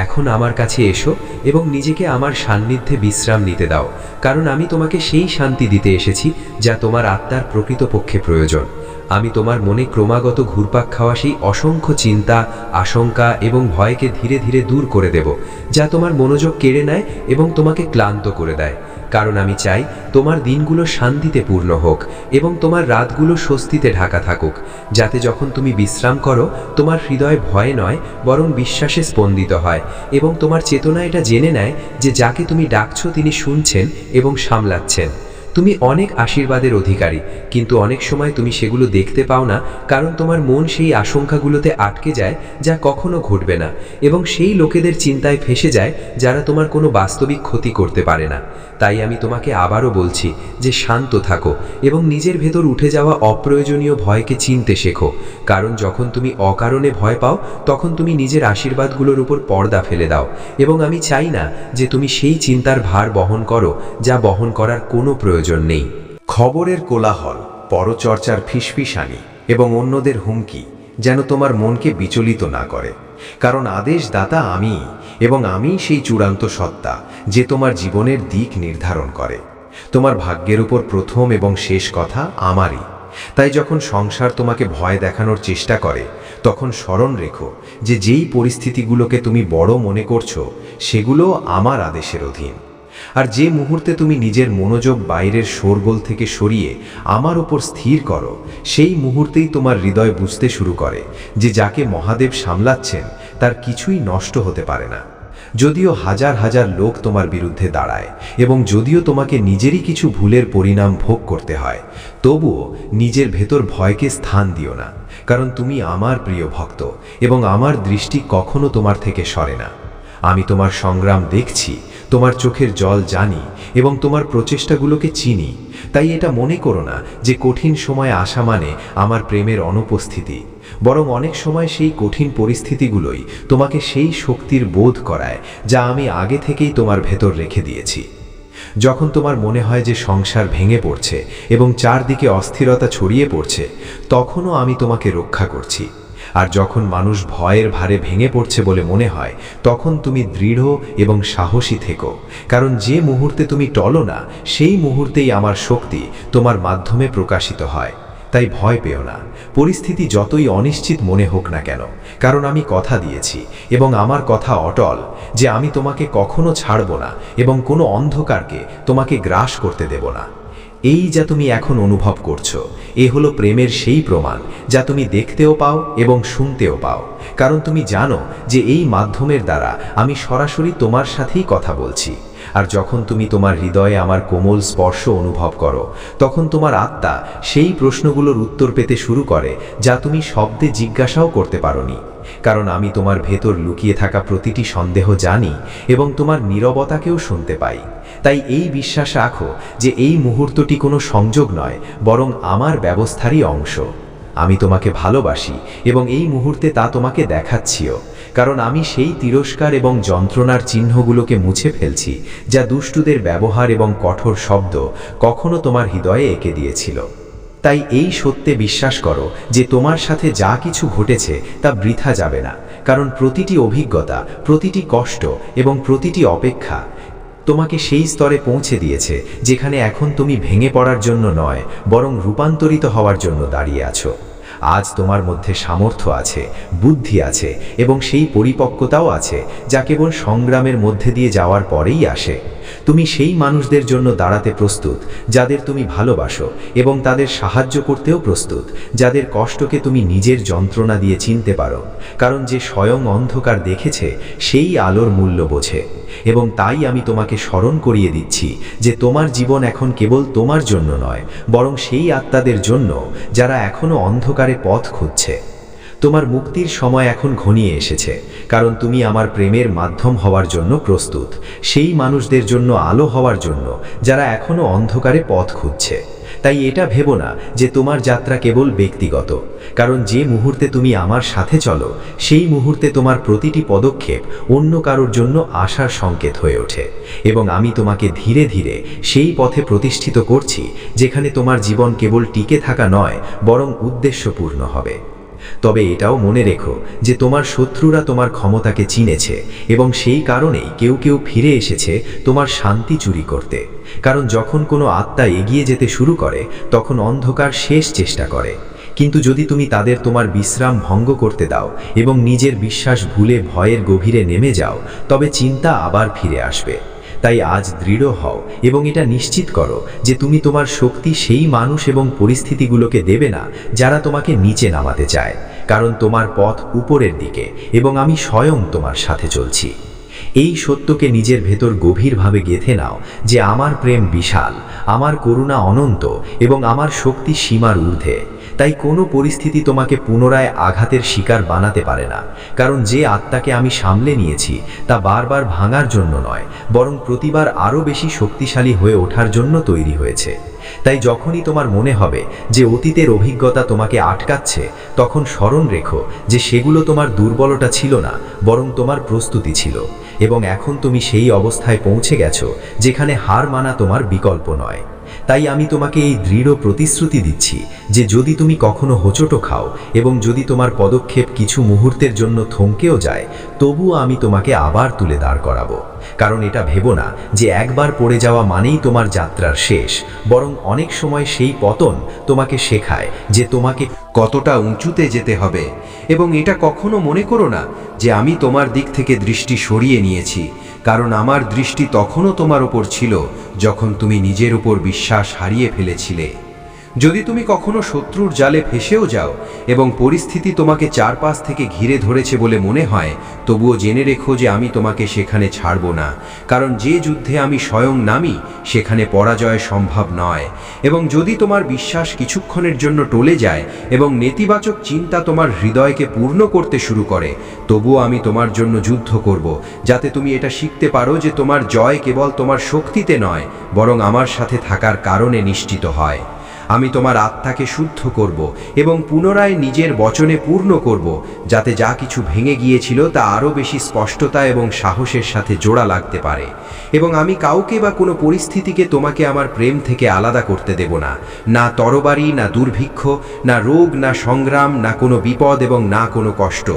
এখন আমার কাছে এসো এবং নিজেকে আমার সান্নিধ্যে বিশ্রাম নিতে দাও, কারণ আমি তোমাকে সেই শান্তি দিতে এসেছি যা তোমার আত্মার প্রকৃতপক্ষে প্রয়োজন। আমি তোমার মনে ক্রমাগত ঘুরপাক খাওয়া সেই অসংখ্য চিন্তা, আশঙ্কা এবং ভয়কে ধীরে ধীরে দূর করে দেব, যা তোমার মনোযোগ কেড়ে নেয় এবং তোমাকে ক্লান্ত করে দেয়। কারণ আমি চাই তোমার দিনগুলো শান্তিতে পূর্ণ হোক এবং তোমার রাতগুলো স্বস্তিতে ঢাকা থাকুক, যাতে যখন তুমি বিশ্রাম করো তোমার হৃদয় ভয়ে নয় বরং বিশ্বাসে স্পন্দিত হয় এবং তোমার চেতনা এটা জেনে নেয় যে যাকে তুমি ডাকছো তিনি শুনছেন এবং সামলাচ্ছেন। তুমি অনেক আশীর্বাদের অধিকারী, কিন্তু অনেক সময় তুমি সেগুলো দেখতে পাও না, কারণ তোমার মন সেই আশঙ্কাগুলোতে আটকে যায় যা কখনো ঘটবে না, এবং সেই লোকেদের চিন্তায় ফেসে যায় যারা তোমার কোনো বাস্তবিক ক্ষতি করতে পারে না। তাই আমি তোমাকে আবারও বলছি যে শান্ত থাকো এবং নিজের ভেতর উঠে যাওয়া অপ্রয়োজনীয় ভয়কে চিনতে শেখো, কারণ যখন তুমি অকারণে ভয় পাও তখন তুমি নিজের আশীর্বাদগুলোর উপর পর্দা ফেলে দাও, এবং আমি চাই না যে তুমি সেই চিন্তার ভার বহন করো যা বহন করার কোনো প্রয়োজন নেই। খবরের কোলাহল, পরচর্চার ফিসফিসানি এবং অন্যদের হুমকি যেন তোমার মনকে বিচলিত না করে, কারণ আদেশদাতা আমি, এবং আমি সেই চূড়ান্ত সত্তা যে তোমার জীবনের দিক নির্ধারণ করে। তোমার ভাগ্যের উপর প্রথম এবং শেষ কথা আমারই। তাই যখন সংসার তোমাকে ভয় দেখানোর চেষ্টা করে, তখন স্মরণ রেখো যে যেই পরিস্থিতিগুলোকে তুমি বড় মনে করছো সেগুলো আমার আদেশের অধীন। আর যে মুহূর্তে তুমি নিজের মনোযোগ বাইরের শোরগোল থেকে সরিয়ে আমার উপর স্থির করো, সেই মুহূর্তেই তোমার হৃদয় বুঝতে শুরু করে যে যাকে মহাদেব সামলাচ্ছেন তার কিছুই নষ্ট হতে পারে না। যদিও হাজার হাজার লোক তোমার বিরুদ্ধে দাঁড়ায় এবং যদিও তোমাকে নিজেরই কিছু ভুলের পরিণাম ভোগ করতে হয়, তবুও নিজের ভেতর ভয়কে স্থান দিও না, কারণ তুমি আমার প্রিয় ভক্ত এবং আমার দৃষ্টি কখনো তোমার থেকে সরে না। আমি তোমার সংগ্রাম দেখছি, তোমার চোখের জল জানি এবং তোমার প্রচেষ্টাগুলোকে চিনি। তাই এটা মনে করো না যে কঠিন সময় আসা মানে আমার প্রেমের অনুপস্থিতি, বরং অনেক সময় সেই কঠিন পরিস্থিতিগুলোই তোমাকে সেই শক্তির বোধ করায় যা আমি আগে থেকেই তোমার ভেতর রেখে দিয়েছি। যখন তোমার মনে হয় যে সংসার ভেঙে পড়ছে এবং চারদিকে অস্থিরতা ছড়িয়ে পড়ছে, তখনও আমি তোমাকে রক্ষা করছি। আর যখন মানুষ ভয়ের ভারে ভেঙে পড়ছে বলে মনে হয়, তখন তুমি দৃঢ় এবং সাহসী থেকো, কারণ যে মুহূর্তে তুমি টলো না, সেই মুহূর্তেই আমার শক্তি তোমার মাধ্যমে প্রকাশিত হয়। তাই ভয় পেও না, পরিস্থিতি যতই অনিশ্চিত মনে হোক না কেন, কারণ আমি কথা দিয়েছি এবং আমার কথা অটল যে আমি তোমাকে কখনো ছাড়ব না এবং কোনো অন্ধকারকে তোমাকে গ্রাস করতে দেব না। এই যা তুমি এখন অনুভব করছো, এ হলো প্রেমের সেই প্রমাণ যা তুমি দেখতেও পাও এবং শুনতেও পাও, কারণ তুমি জানো যে এই মাধ্যমের দ্বারা আমি সরাসরি তোমার সাথেই কথা বলছি। আর যখন তুমি তোমার হৃদয়ে আমার কোমল স্পর্শ অনুভব করো, তখন তোমার আত্মা সেই প্রশ্নগুলোর উত্তর পেতে শুরু করে যা তুমি শব্দে জিজ্ঞাসাও করতে পারোনি, কারণ আমি তোমার ভেতর লুকিয়ে থাকা প্রতিটি সন্দেহ জানি এবং তোমার নীরবতাকেও শুনতে পাই। তাই এই বিশ্বাস রাখো যে এই মুহূর্তটি কোনো সংযোগ নয়, বরং আমার ব্যবস্থারই অংশ। আমি তোমাকে ভালোবাসি এবং এই মুহূর্তে তা তোমাকে দেখাচ্ছিও, কারণ আমি সেই তিরস্কার এবং যন্ত্রণার চিহ্নগুলোকে মুছে ফেলছি যা দুষ্টুদের ব্যবহার এবং কঠোর শব্দ কখনো তোমার হৃদয়ে এঁকে দিয়েছিল। তাই এই সত্যে বিশ্বাস করো যে তোমার সাথে যা কিছু ঘটেছে তা বৃথা যাবে না, কারণ প্রতিটি অভিজ্ঞতা, প্রতিটি কষ্ট এবং প্রতিটি অপেক্ষা তোমাকে সেই স্তরে পৌঁছে দিয়েছে যেখানে এখন তুমি ভেঙে পড়ার জন্য নয়, বরং রূপান্তরিত হওয়ার জন্য দাঁড়িয়ে আছো। আজ তোমার মধ্যে সামর্থ্য আছে, বুদ্ধি আছে এবং সেই পরিপক্কতাও আছে যা কেবল সংগ্রামের মধ্যে দিয়ে যাওয়ার পরেই আসে। তুমি সেই মানুষদের জন্য দাঁড়াতে প্রস্তুত যাদের তুমি ভালোবাসো এবং তাদের সাহায্য করতেও প্রস্তুত যাদের কষ্টকে তুমি নিজের যন্ত্রণা দিয়ে চিনতে পারো, কারণ যে স্বয়ং অন্ধকার দেখেছে সেই আলোর মূল্য বোঝে। এবং তাই আমি তোমাকে স্মরণ করিয়ে দিচ্ছি যে তোমার জীবন এখন কেবল তোমার জন্য নয়, বরং সেই আত্মাদের জন্য যারা এখনো অন্ধকারে পথ খুঁজছে। তোমার মুক্তির সময় এখন ঘনিয়ে এসেছে, কারণ তুমি আমার প্রেমের মাধ্যম হওয়ার জন্য প্রস্তুত, সেই মানুষদের জন্য আলো হওয়ার জন্য যারা এখনো অন্ধকারে পথ খুঁজছে। তাই এটা ভেবো না যে তোমার যাত্রা কেবল ব্যক্তিগত, কারণ যে মুহূর্তে তুমি আমার সাথে চলো, সেই মুহূর্তে তোমার প্রতিটি পদক্ষেপ অন্য কারোর জন্য আশার সংকেত হয়ে ওঠে। এবং আমি তোমাকে ধীরে ধীরে সেই পথে প্রতিষ্ঠিত করছি যেখানে তোমার জীবন কেবল টিকে থাকা নয়, বরং উদ্দেশ্যপূর্ণ হবে। তবে এটাও মনে রেখো যে তোমার শত্রুরা তোমার ক্ষমতাকে চিনেছে এবং সেই কারণেই কেউ কেউ ফিরে এসেছে তোমার শান্তি চুরি করতে, কারণ যখন কোনো আত্মা এগিয়ে যেতে শুরু করে তখন অন্ধকার শেষ চেষ্টা করে। কিন্তু যদি তুমি তাদের তোমার বিশ্রাম ভঙ্গ করতে দাও এবং নিজের বিশ্বাস ভুলে ভয়ের গভীরে নেমে যাও, তবে চিন্তা আবার ফিরে আসবে। তাই আজ দৃঢ় হও এবং এটা নিশ্চিত করো যে তুমি তোমার শক্তি সেই মানুষ এবং পরিস্থিতিগুলোকে দেবে না যারা তোমাকে নিচে নামাতে চায়, কারণ তোমার পথ উপরের দিকে এবং আমি স্বয়ং তোমার সাথে চলছি। এই সত্যকে নিজের ভেতর গভীরভাবে গেঁথে নাও যে আমার প্রেম বিশাল, আমার করুণা অনন্ত এবং আমার শক্তি সীমার ঊর্ধ্বে। তাই কোনো পরিস্থিতি তোমাকে পুনরায় আঘাতের শিকার বানাতে পারে না, কারণ যে আত্মাকে আমি সামলে নিয়েছি তা বারবার ভাঙার জন্য নয়, বরং প্রতিবার আরও বেশি শক্তিশালী হয়ে ওঠার জন্য তৈরি হয়েছে। তাই যখনই তোমার মনে হবে যে অতীতের অভিজ্ঞতা তোমাকে আটকাচ্ছে, তখন স্মরণ রেখো যে সেগুলো তোমার দুর্বলতা ছিল না, বরং তোমার প্রস্তুতি ছিল। এবং এখন তুমি সেই অবস্থায় পৌঁছে গেছো যেখানে হার মানা তোমার বিকল্প নয়। তাই আমি তোমাকে এই দৃঢ় প্রতিশ্রুতি দিচ্ছি যে যদি তুমি কখনো হোঁচটো খাও এবং যদি তোমার পদক্ষেপ কিছু মুহূর্তের জন্য থমকেও যায়, তবুও আমি তোমাকে আবার তুলে দাঁড় করাবো। কারণ এটা ভেবো না যে একবার পড়ে যাওয়া মানেই তোমার যাত্রার শেষ, বরং অনেক সময় সেই পতন তোমাকে শেখায় যে তোমাকে কতটা উঁচুতে যেতে হবে। এবং এটা কখনো মনে করো না যে আমি তোমার দিক থেকে দৃষ্টি সরিয়ে নিয়েছি, কারণ আমার দৃষ্টি তখনও তোমার ওপর ছিল যখন তুমি নিজের উপর বিশ্বাস হারিয়ে ফেলেছিলে। যদি তুমি কখনো শত্রুর জালে ফেসেও যাও এবং পরিস্থিতি তোমাকে চারপাশ থেকে ঘিরে ধরেছে বলে মনে হয়, তবুও জেনে রেখো যে আমি তোমাকে সেখানে ছাড়ব না, কারণ যে যুদ্ধে আমি স্বয়ং নামি সেখানে পরাজয় সম্ভব নয়। এবং যদি তোমার বিশ্বাস কিছুক্ষণের জন্য টলে যায় এবং নেতিবাচক চিন্তা তোমার হৃদয়কে পূর্ণ করতে শুরু করে, তবুও আমি তোমার জন্য যুদ্ধ করব, যাতে তুমি এটা শিখতে পারো যে তোমার জয় কেবল তোমার শক্তিতে নয়, বরং আমার সাথে থাকার কারণে নিশ্চিত হয়। আমি তোমার আত্মাকে শুদ্ধ করব এবং পুনরায় নিজের বচনে পূর্ণ করব, যাতে যা কিছু ভেঙে গিয়েছিল তা আরও বেশি স্পষ্টতা এবং সাহসের সাথে জোড়া লাগতে পারে। এবং আমি কাউকে বা কোনো পরিস্থিতিকে তোমাকে আমার প্রেম থেকে আলাদা করতে দেব না, না তরবারি, না দুর্ভিক্ষ, না রোগ, না সংগ্রাম, না কোনো বিপদ এবং না কোনো কষ্ট।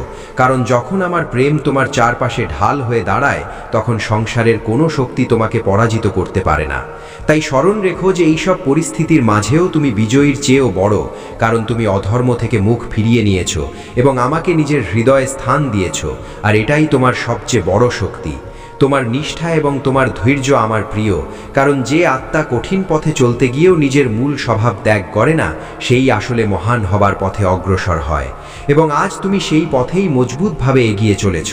কারণ যখন আমার প্রেম তোমার চারপাশে ঢাল হয়ে দাঁড়ায়, তখন সংসারের কোনো শক্তি তোমাকে পরাজিত করতে পারে না। তাই স্মরণ রেখো যে এইসব পরিস্থিতির মাঝেও তুমি বিজয়ীর চেয়েও বড়, কারণ তুমি অধর্ম থেকে মুখ ফিরিয়ে নিয়েছো এবং আমাকে নিজের হৃদয়ে স্থান দিয়েছো, আর এটাই তোমার সবচেয়ে বড় শক্তি। তোমার নিষ্ঠা এবং তোমার ধৈর্য আমার প্রিয়, কারণ যে আত্মা কঠিন পথে চলতে গিয়েও নিজের মূল স্বভাব ত্যাগ করে না, সেই আসলে মহান হবার পথে অগ্রসর হয়। এবং আজ তুমি সেই পথেই মজবুতভাবে এগিয়ে চলেছ।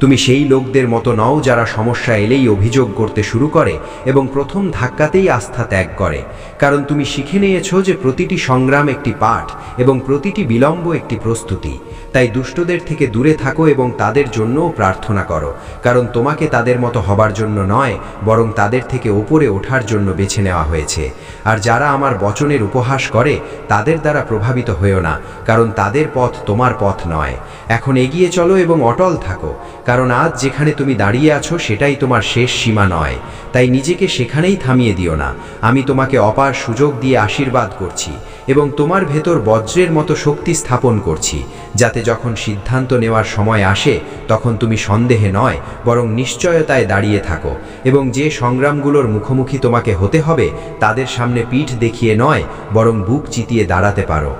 তুমি সেই লোকদের মতো নও যারা সমস্যা এলেই অভিযোগ করতে শুরু করে এবং প্রথম ধাক্কাতেই আস্থা ত্যাগ করে, কারণ তুমি শিখে নিয়েছো যে প্রতিটি সংগ্রাম একটি পাঠ এবং প্রতিটি বিলম্ব একটি প্রস্তুতি। তাই দুষ্টদের থেকে দূরে থাকো এবং তাদের জন্যও প্রার্থনা করো, কারণ তোমাকে তাদের মতো হবার জন্য নয়, বরং তাদের থেকে ওপরে ওঠার জন্য বেছে নেওয়া হয়েছে। আর যারা আমার বচনের উপহাস করে তাদের দ্বারা প্রভাবিত হয়েও না, কারণ তাদের পথ তোমার পথ নয়। এখন এগিয়ে চলো এবং অটল থাকো, কারণ আজ যেখানে তুমি দাঁড়িয়ে আছো সেটাই তোমার শেষ সীমা নয়। তাই নিজেকে সেখানেই থামিয়ে দিও না। আমি তোমাকে অপার সুযোগ দিয়ে আশীর্বাদ করছি এবং তোমার ভেতর বজ্রের মতো শক্তি স্থাপন করছি, যাতে যখন সিদ্ধান্ত নেওয়ার সময় আসে তখন তুমি সন্দেহে নয়, বরং নিশ্চয়তায় দাঁড়িয়ে থাকো এবং যে সংগ্রামগুলোর মুখোমুখি তোমাকে হতে হবে তাদের সামনে পিঠ দেখিয়ে নয়, বরং বুক চিতিয়ে দাঁড়াতে পারো।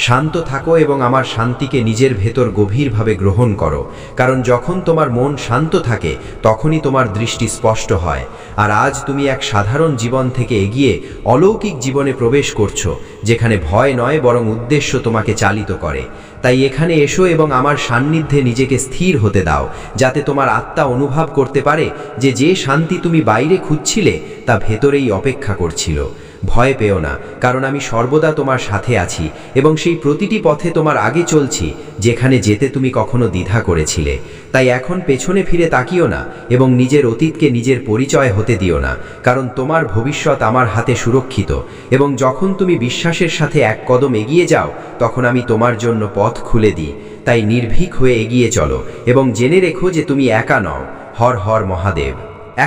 শান্ত থাকো এবং আমার শান্তিকে নিজের ভেতর গভীরভাবে গ্রহণ করো, কারণ যখন তোমার মন শান্ত থাকে তখনই তোমার দৃষ্টি স্পষ্ট হয়। আর আজ তুমি এক সাধারণ জীবন থেকে এগিয়ে অলৌকিক জীবনে প্রবেশ করছো, যেখানে ভয় নয় বরং উদ্দেশ্য তোমাকে চালিত করে। তাই এখানে এসো এবং আমার সান্নিধ্যে নিজেকে স্থির হতে দাও, যাতে তোমার আত্মা অনুভব করতে পারে যে যে শান্তি তুমি বাইরে খুঁজছিলে তা ভেতরেই অপেক্ষা করছিল। ভয় পেও না, কারণ আমি সর্বদা তোমার সাথে আছি এবং সেই প্রতিটি পথে তোমার আগে চলছি যেখানে যেতে তুমি কখনো দ্বিধা করেছিলে। তাই এখন পেছনে ফিরে তাকিও না এবং নিজের অতীতকে নিজের পরিচয় হতে দিও না, কারণ তোমার ভবিষ্যৎ আমার হাতে সুরক্ষিত। এবং যখন তুমি বিশ্বাসের সাথে এক কদম এগিয়ে যাও, তখন আমি তোমার জন্য পথ খুলে দিই। তাই নির্ভীক হয়ে এগিয়ে চলো এবং জেনে রেখো যে তুমি একা নও। হর হর মহাদেব।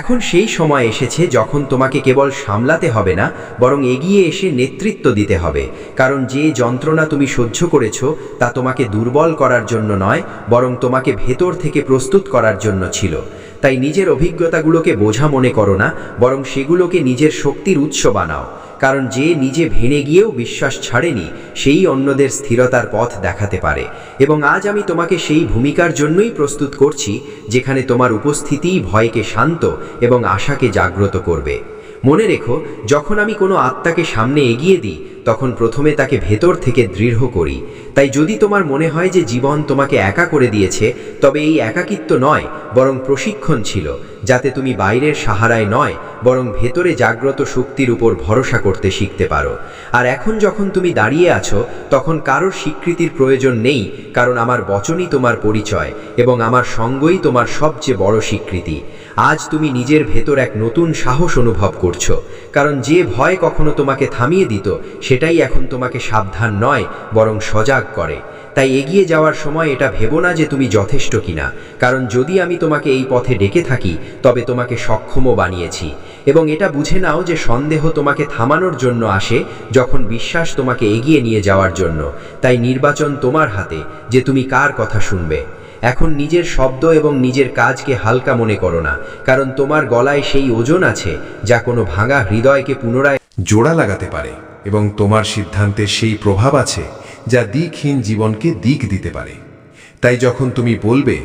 এখন সেই সময় এসেছে যখন তোমাকে কেবল সামলাতে হবে না, বরং এগিয়ে এসে নেতৃত্ব দিতে হবে, কারণ যে যন্ত্রণা তুমি সহ্য করেছো তা তোমাকে দুর্বল করার জন্য নয়, বরং তোমাকে ভেতর থেকে প্রস্তুত করার জন্য ছিল। তাই নিজের অভিজ্ঞতাগুলোকে বোঝা মনে করো না, বরং সেগুলোকে নিজের শক্তির উৎস বানাও, কারণ যে নিজে ভেঙে গিয়েও বিশ্বাস ছাড়েনি সেই অন্যদের স্থিরতার পথ দেখাতে পারে। এবং আজ আমি তোমাকে সেই ভূমিকার জন্যই প্রস্তুত করছি যেখানে তোমার উপস্থিতিই ভয়কে শান্ত এবং আশাকে জাগ্রত করবে। মনে রেখো, যখন আমি কোনো আত্মাকে সামনে এগিয়ে দিই তখন প্রথমে তাকে ভেতর থেকে দৃঢ় করি। তাই যদি তোমার মনে হয় যে জীবন তোমাকে একা করে দিয়েছে, তবে এই একাকিত্ব নয়, বরং প্রশিক্ষণ ছিল, যাতে তুমি বাইরের সাহারায় নয়, বরং ভেতরে জাগ্রত শক্তির উপর ভরসা করতে শিখতে পারো। আর এখন যখন তুমি দাঁড়িয়ে আছো, তখন কারোর স্বীকৃতির প্রয়োজন নেই, কারণ আমার বচনই তোমার পরিচয় এবং আমার সঙ্গই তোমার সবচেয়ে বড় স্বীকৃতি। আজ তুমি নিজের ভেতর এক নতুন সাহস অনুভব করছো, কারণ যে ভয় কখনো তোমাকে থামিয়ে দিত, সেটাই এখন তোমাকে সাবধান নয়, বরং সজাগ করে। তাই এগিয়ে যাওয়ার সময় এটা ভেবো না যে তুমি যথেষ্ট কিনা, কারণ যদি আমি তোমাকে এই পথে ডেকে থাকি তবে তোমাকে সক্ষমও বানিয়েছি। এবং এটা বুঝে নাও যে সন্দেহ তোমাকে থামানোর জন্য আসে, যখন বিশ্বাস তোমাকে এগিয়ে নিয়ে যাওয়ার জন্য। তাই নির্বাচন তোমার হাতে যে তুমি কার কথা শুনবে। এখন নিজের শব্দ এবং নিজের কাজকে হালকা মনে করো না, কারণ তোমার গলায় সেই ওজন আছে যা কোনো ভাঙা হৃদয়কে পুনরায় জোড়া লাগাতে পারে, এবং তোমার সিদ্ধান্তে সেই প্রভাব আছে যা দিকহীন জীবনকে দিক দিতে পারে। তাই যখন তুমি বলবে,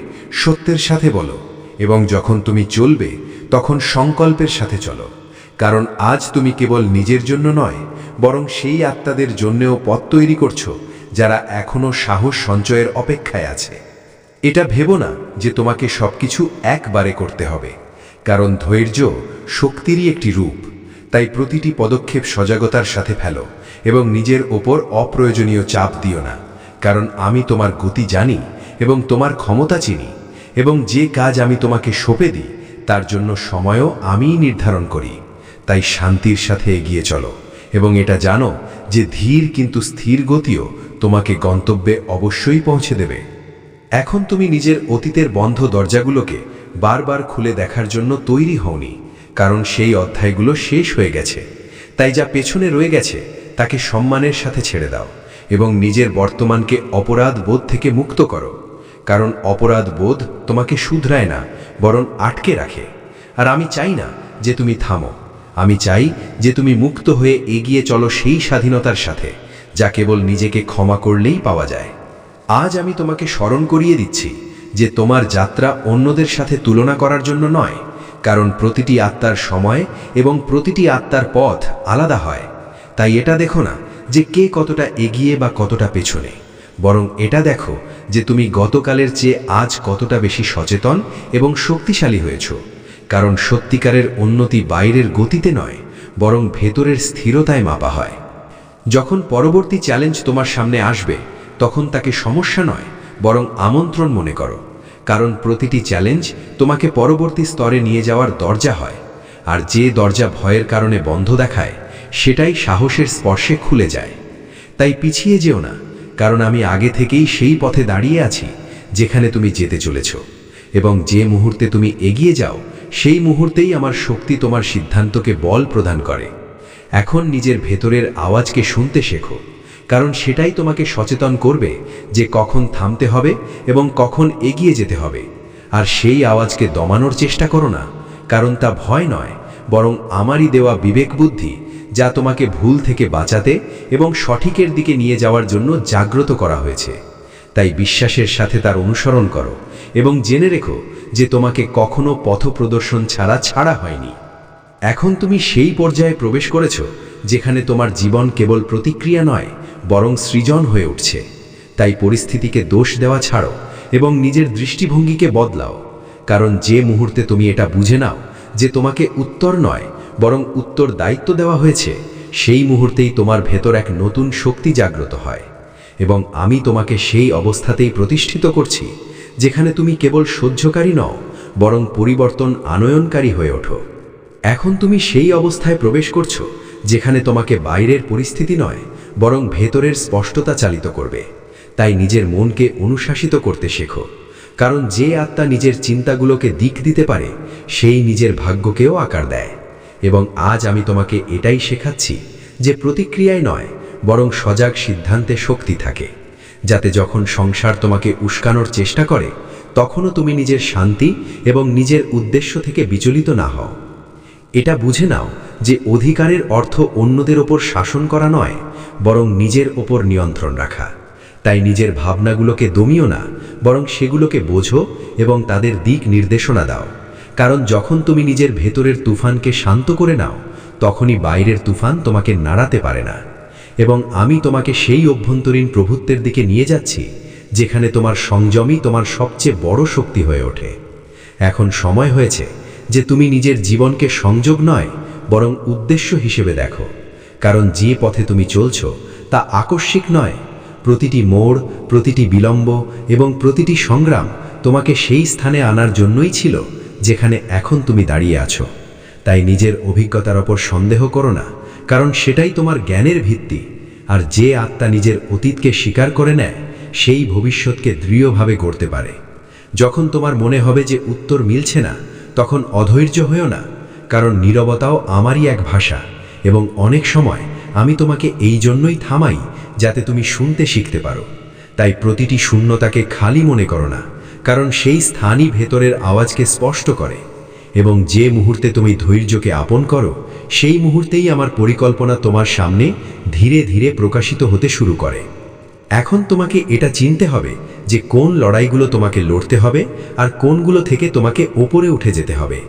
সত্যের সাথে বলো, এবং যখন তুমি চলবে, তখন সংকল্পের সাথে চলো। কারণ আজ তুমি কেবল নিজের জন্য নয়, বরং সেই আত্মাদের জন্যেও পথ তৈরি করছো যারা এখনও সাহস সঞ্চয়ের অপেক্ষায় আছে। এটা ভেবো না যে তোমাকে সবকিছু একবারে করতে হবে, কারণ ধৈর্য শক্তিরই একটি রূপ। তাই প্রতিটি পদক্ষেপ সজাগতার সাথে ফেলো এবং নিজের ওপর অপ্রয়োজনীয় চাপ দিও না, কারণ আমি তোমার গতি জানি এবং তোমার ক্ষমতা চিনি, এবং যে কাজ আমি তোমাকে সঁপে দিই তার জন্য সময়ও আমিই নির্ধারণ করি। তাই শান্তির সাথে এগিয়ে চলো এবং এটা জানো যে ধীর কিন্তু স্থির গতিও তোমাকে গন্তব্যে অবশ্যই পৌঁছে দেবে। এখন তুমি নিজের অতীতের বন্ধ দরজাগুলোকে বারবার খুলে দেখার জন্য তৈরি হওনি, কারণ সেই অধ্যায়গুলো শেষ হয়ে গেছে। তাই যা পেছনে রয়ে গেছে তাকে সম্মানের সাথে ছেড়ে দাও এবং নিজের বর্তমানকে অপরাধ বোধ থেকে মুক্ত করো, কারণ অপরাধ বোধ তোমাকে শুধরায় না, বরং আটকে রাখে। আর আমি চাই না যে তুমি থামো, আমি চাই যে তুমি মুক্ত হয়ে এগিয়ে চলো সেই স্বাধীনতার সাথে যা কেবল নিজেকে ক্ষমা করলেই পাওয়া যায়। আজ আমি তোমাকে স্মরণ করিয়ে দিচ্ছি যে তোমার যাত্রা অন্যদের সাথে তুলনা করার জন্য নয়, কারণ প্রতিটি আত্মার সময় এবং প্রতিটি আত্মার পথ আলাদা হয়। তাই এটা দেখো না যে কে কতটা এগিয়ে বা কতটা পেছনে, বরং এটা দেখো যে তুমি গতকালের চেয়ে আজ কতটা বেশি সচেতন এবং শক্তিশালী হয়েছ। কারণ সত্যিকারের উন্নতি বাইরের গতিতে নয়, বরং ভেতরের স্থিরতায় মাপা হয়। যখন পরবর্তী চ্যালেঞ্জ তোমার সামনে আসবে, তখন তাকে সমস্যা নয়, বরং আমন্ত্রণ মনে করো, কারণ প্রতিটি চ্যালেঞ্জ তোমাকে পরবর্তী স্তরে নিয়ে যাওয়ার দরজা হয়। আর যে দরজা ভয়ের কারণে বন্ধ দেখায়, সেটাই সাহসের স্পর্শে খুলে যায়। তাই পিছিয়ে যেও না, কারণ আমি আগে থেকেই সেই পথে দাঁড়িয়ে আছি যেখানে তুমি যেতে চলেছ, এবং যে মুহূর্তে তুমি এগিয়ে যাও সেই মুহূর্তেই আমার শক্তি তোমার সিদ্ধান্তকে বল প্রদান করে। এখন নিজের ভেতরের আওয়াজকে শুনতে শেখো, কারণ সেটাই তোমাকে সচেতন করবে যে কখন থামতে হবে এবং কখন এগিয়ে যেতে হবে। আর সেই আওয়াজকে দমানোর চেষ্টা করো না, কারণ তা ভয় নয়, বরং আমারই দেওয়া বিবেক বুদ্ধি, যা তোমাকে ভুল থেকে বাঁচাতে এবং সঠিকের দিকে নিয়ে যাওয়ার জন্য জাগ্রত করা হয়েছে। তাই বিশ্বাসের সাথে তার অনুসরণ করো এবং জেনে রেখো যে তোমাকে কখনো পথপ্রদর্শন ছাড়া হয়নি। এখন তুমি সেই পর্যায়ে প্রবেশ করেছ যেখানে তোমার জীবন কেবল প্রতিক্রিয়া নয়, বরং সৃজন হয়ে উঠছে। তাই পরিস্থিতিকে দোষ দেওয়া ছাড়ো এবং নিজের দৃষ্টিভঙ্গিকে বদলাও, কারণ যে মুহূর্তে তুমি এটা বুঝে নাও যে তোমাকে উত্তর নয়, বরং উত্তর দায়িত্ব দেওয়া হয়েছে, সেই মুহূর্তেই তোমার ভেতর এক নতুন শক্তি জাগ্রত হয়। এবং আমি তোমাকে সেই অবস্থাতেই প্রতিষ্ঠিত করছি যেখানে তুমি কেবল সহ্যকারী নও, বরং পরিবর্তন আনয়নকারী হয়ে ওঠো। এখন তুমি সেই অবস্থায় প্রবেশ করছো যেখানে তোমাকে বাইরের পরিস্থিতি নয়, বরং ভেতরের স্পষ্টতা চালিত করবে। তাই নিজের মনকে অনুশাসিত করতে শেখো, কারণ যে আত্মা নিজের চিন্তাগুলোকে দিক দিতে পারে, সেই নিজের ভাগ্যকেও আকার দেয়। এবং আজ আমি তোমাকে এটাই শেখাচ্ছি যে প্রতিক্রিয়ায় নয়, বরং সজাগ সিদ্ধান্তে শক্তি থাকে, যাতে যখন সংসার তোমাকে উস্কানোর চেষ্টা করে, তখনও তুমি নিজের শান্তি এবং নিজের উদ্দেশ্য থেকে বিচলিত না হও। এটা বুঝে নাও যে অধিকারের অর্থ অন্যদের ওপর শাসন করা নয়, বরং নিজের ওপর নিয়ন্ত্রণ রাখা। তাই নিজের ভাবনাগুলোকে দমিও না, বরং সেগুলোকে বোঝো এবং তাদের দিক নির্দেশনা দাও। কারণ যখন তুমি নিজের ভেতরের তুফানকে শান্ত করে নাও, তখনই বাইরের তুফান তোমাকে নাড়াতে পারে না। এবং আমি তোমাকে সেই অভ্যন্তরীণ প্রভুত্বের দিকে নিয়ে যাচ্ছি যেখানে তোমার সংযমই তোমার সবচেয়ে বড় শক্তি হয়ে ওঠে। এখন সময় হয়েছে যে তুমি নিজের জীবনকে সংযোগ নয় বরং উদ্দেশ্য হিসেবে দেখো, কারণ যে পথে তুমি চলছো তা আকস্মিক নয়। প্রতিটি মোড়, প্রতিটি বিলম্ব এবং প্রতিটি সংগ্রাম তোমাকে সেই স্থানে আনার জন্যই ছিল যেখানে এখন তুমি দাঁড়িয়ে আছো। তাই নিজের অভিজ্ঞতার ওপর সন্দেহ করো না, কারণ সেটাই তোমার জ্ঞানের ভিত্তি। আর যে আত্মা নিজের অতীতকে স্বীকার করে নেয় সেই ভবিষ্যৎকে দৃঢ়ভাবে গড়তে পারে। যখন তোমার মনে হবে যে উত্তর মিলছে না, তখন অধৈর্য হয়েও না, কারণ নীরবতাও আমারই এক ভাষা। এবং অনেক সময় আমি তোমাকে এই জন্যই থামাই যাতে তুমি শুনতে শিখতে পারো। তাই প্রতিটি শূন্যতাকে খালি মনে করো না, কারণ সেই স্থানই ভেতরের আওয়াজকে স্পষ্ট করে। এবং যে মুহূর্তে তুমি ধৈর্যকে আপন করো, সেই মুহূর্তেই আমার পরিকল্পনা তোমার সামনে ধীরে ধীরে প্রকাশিত হতে শুরু করে। এখন তোমাকে এটা চিনতে হবে যে কোন লড়াইগুলো তোমাকে লড়তে হবে আর কোনগুলো থেকে তোমাকে ওপরে উঠে যেতে হবে।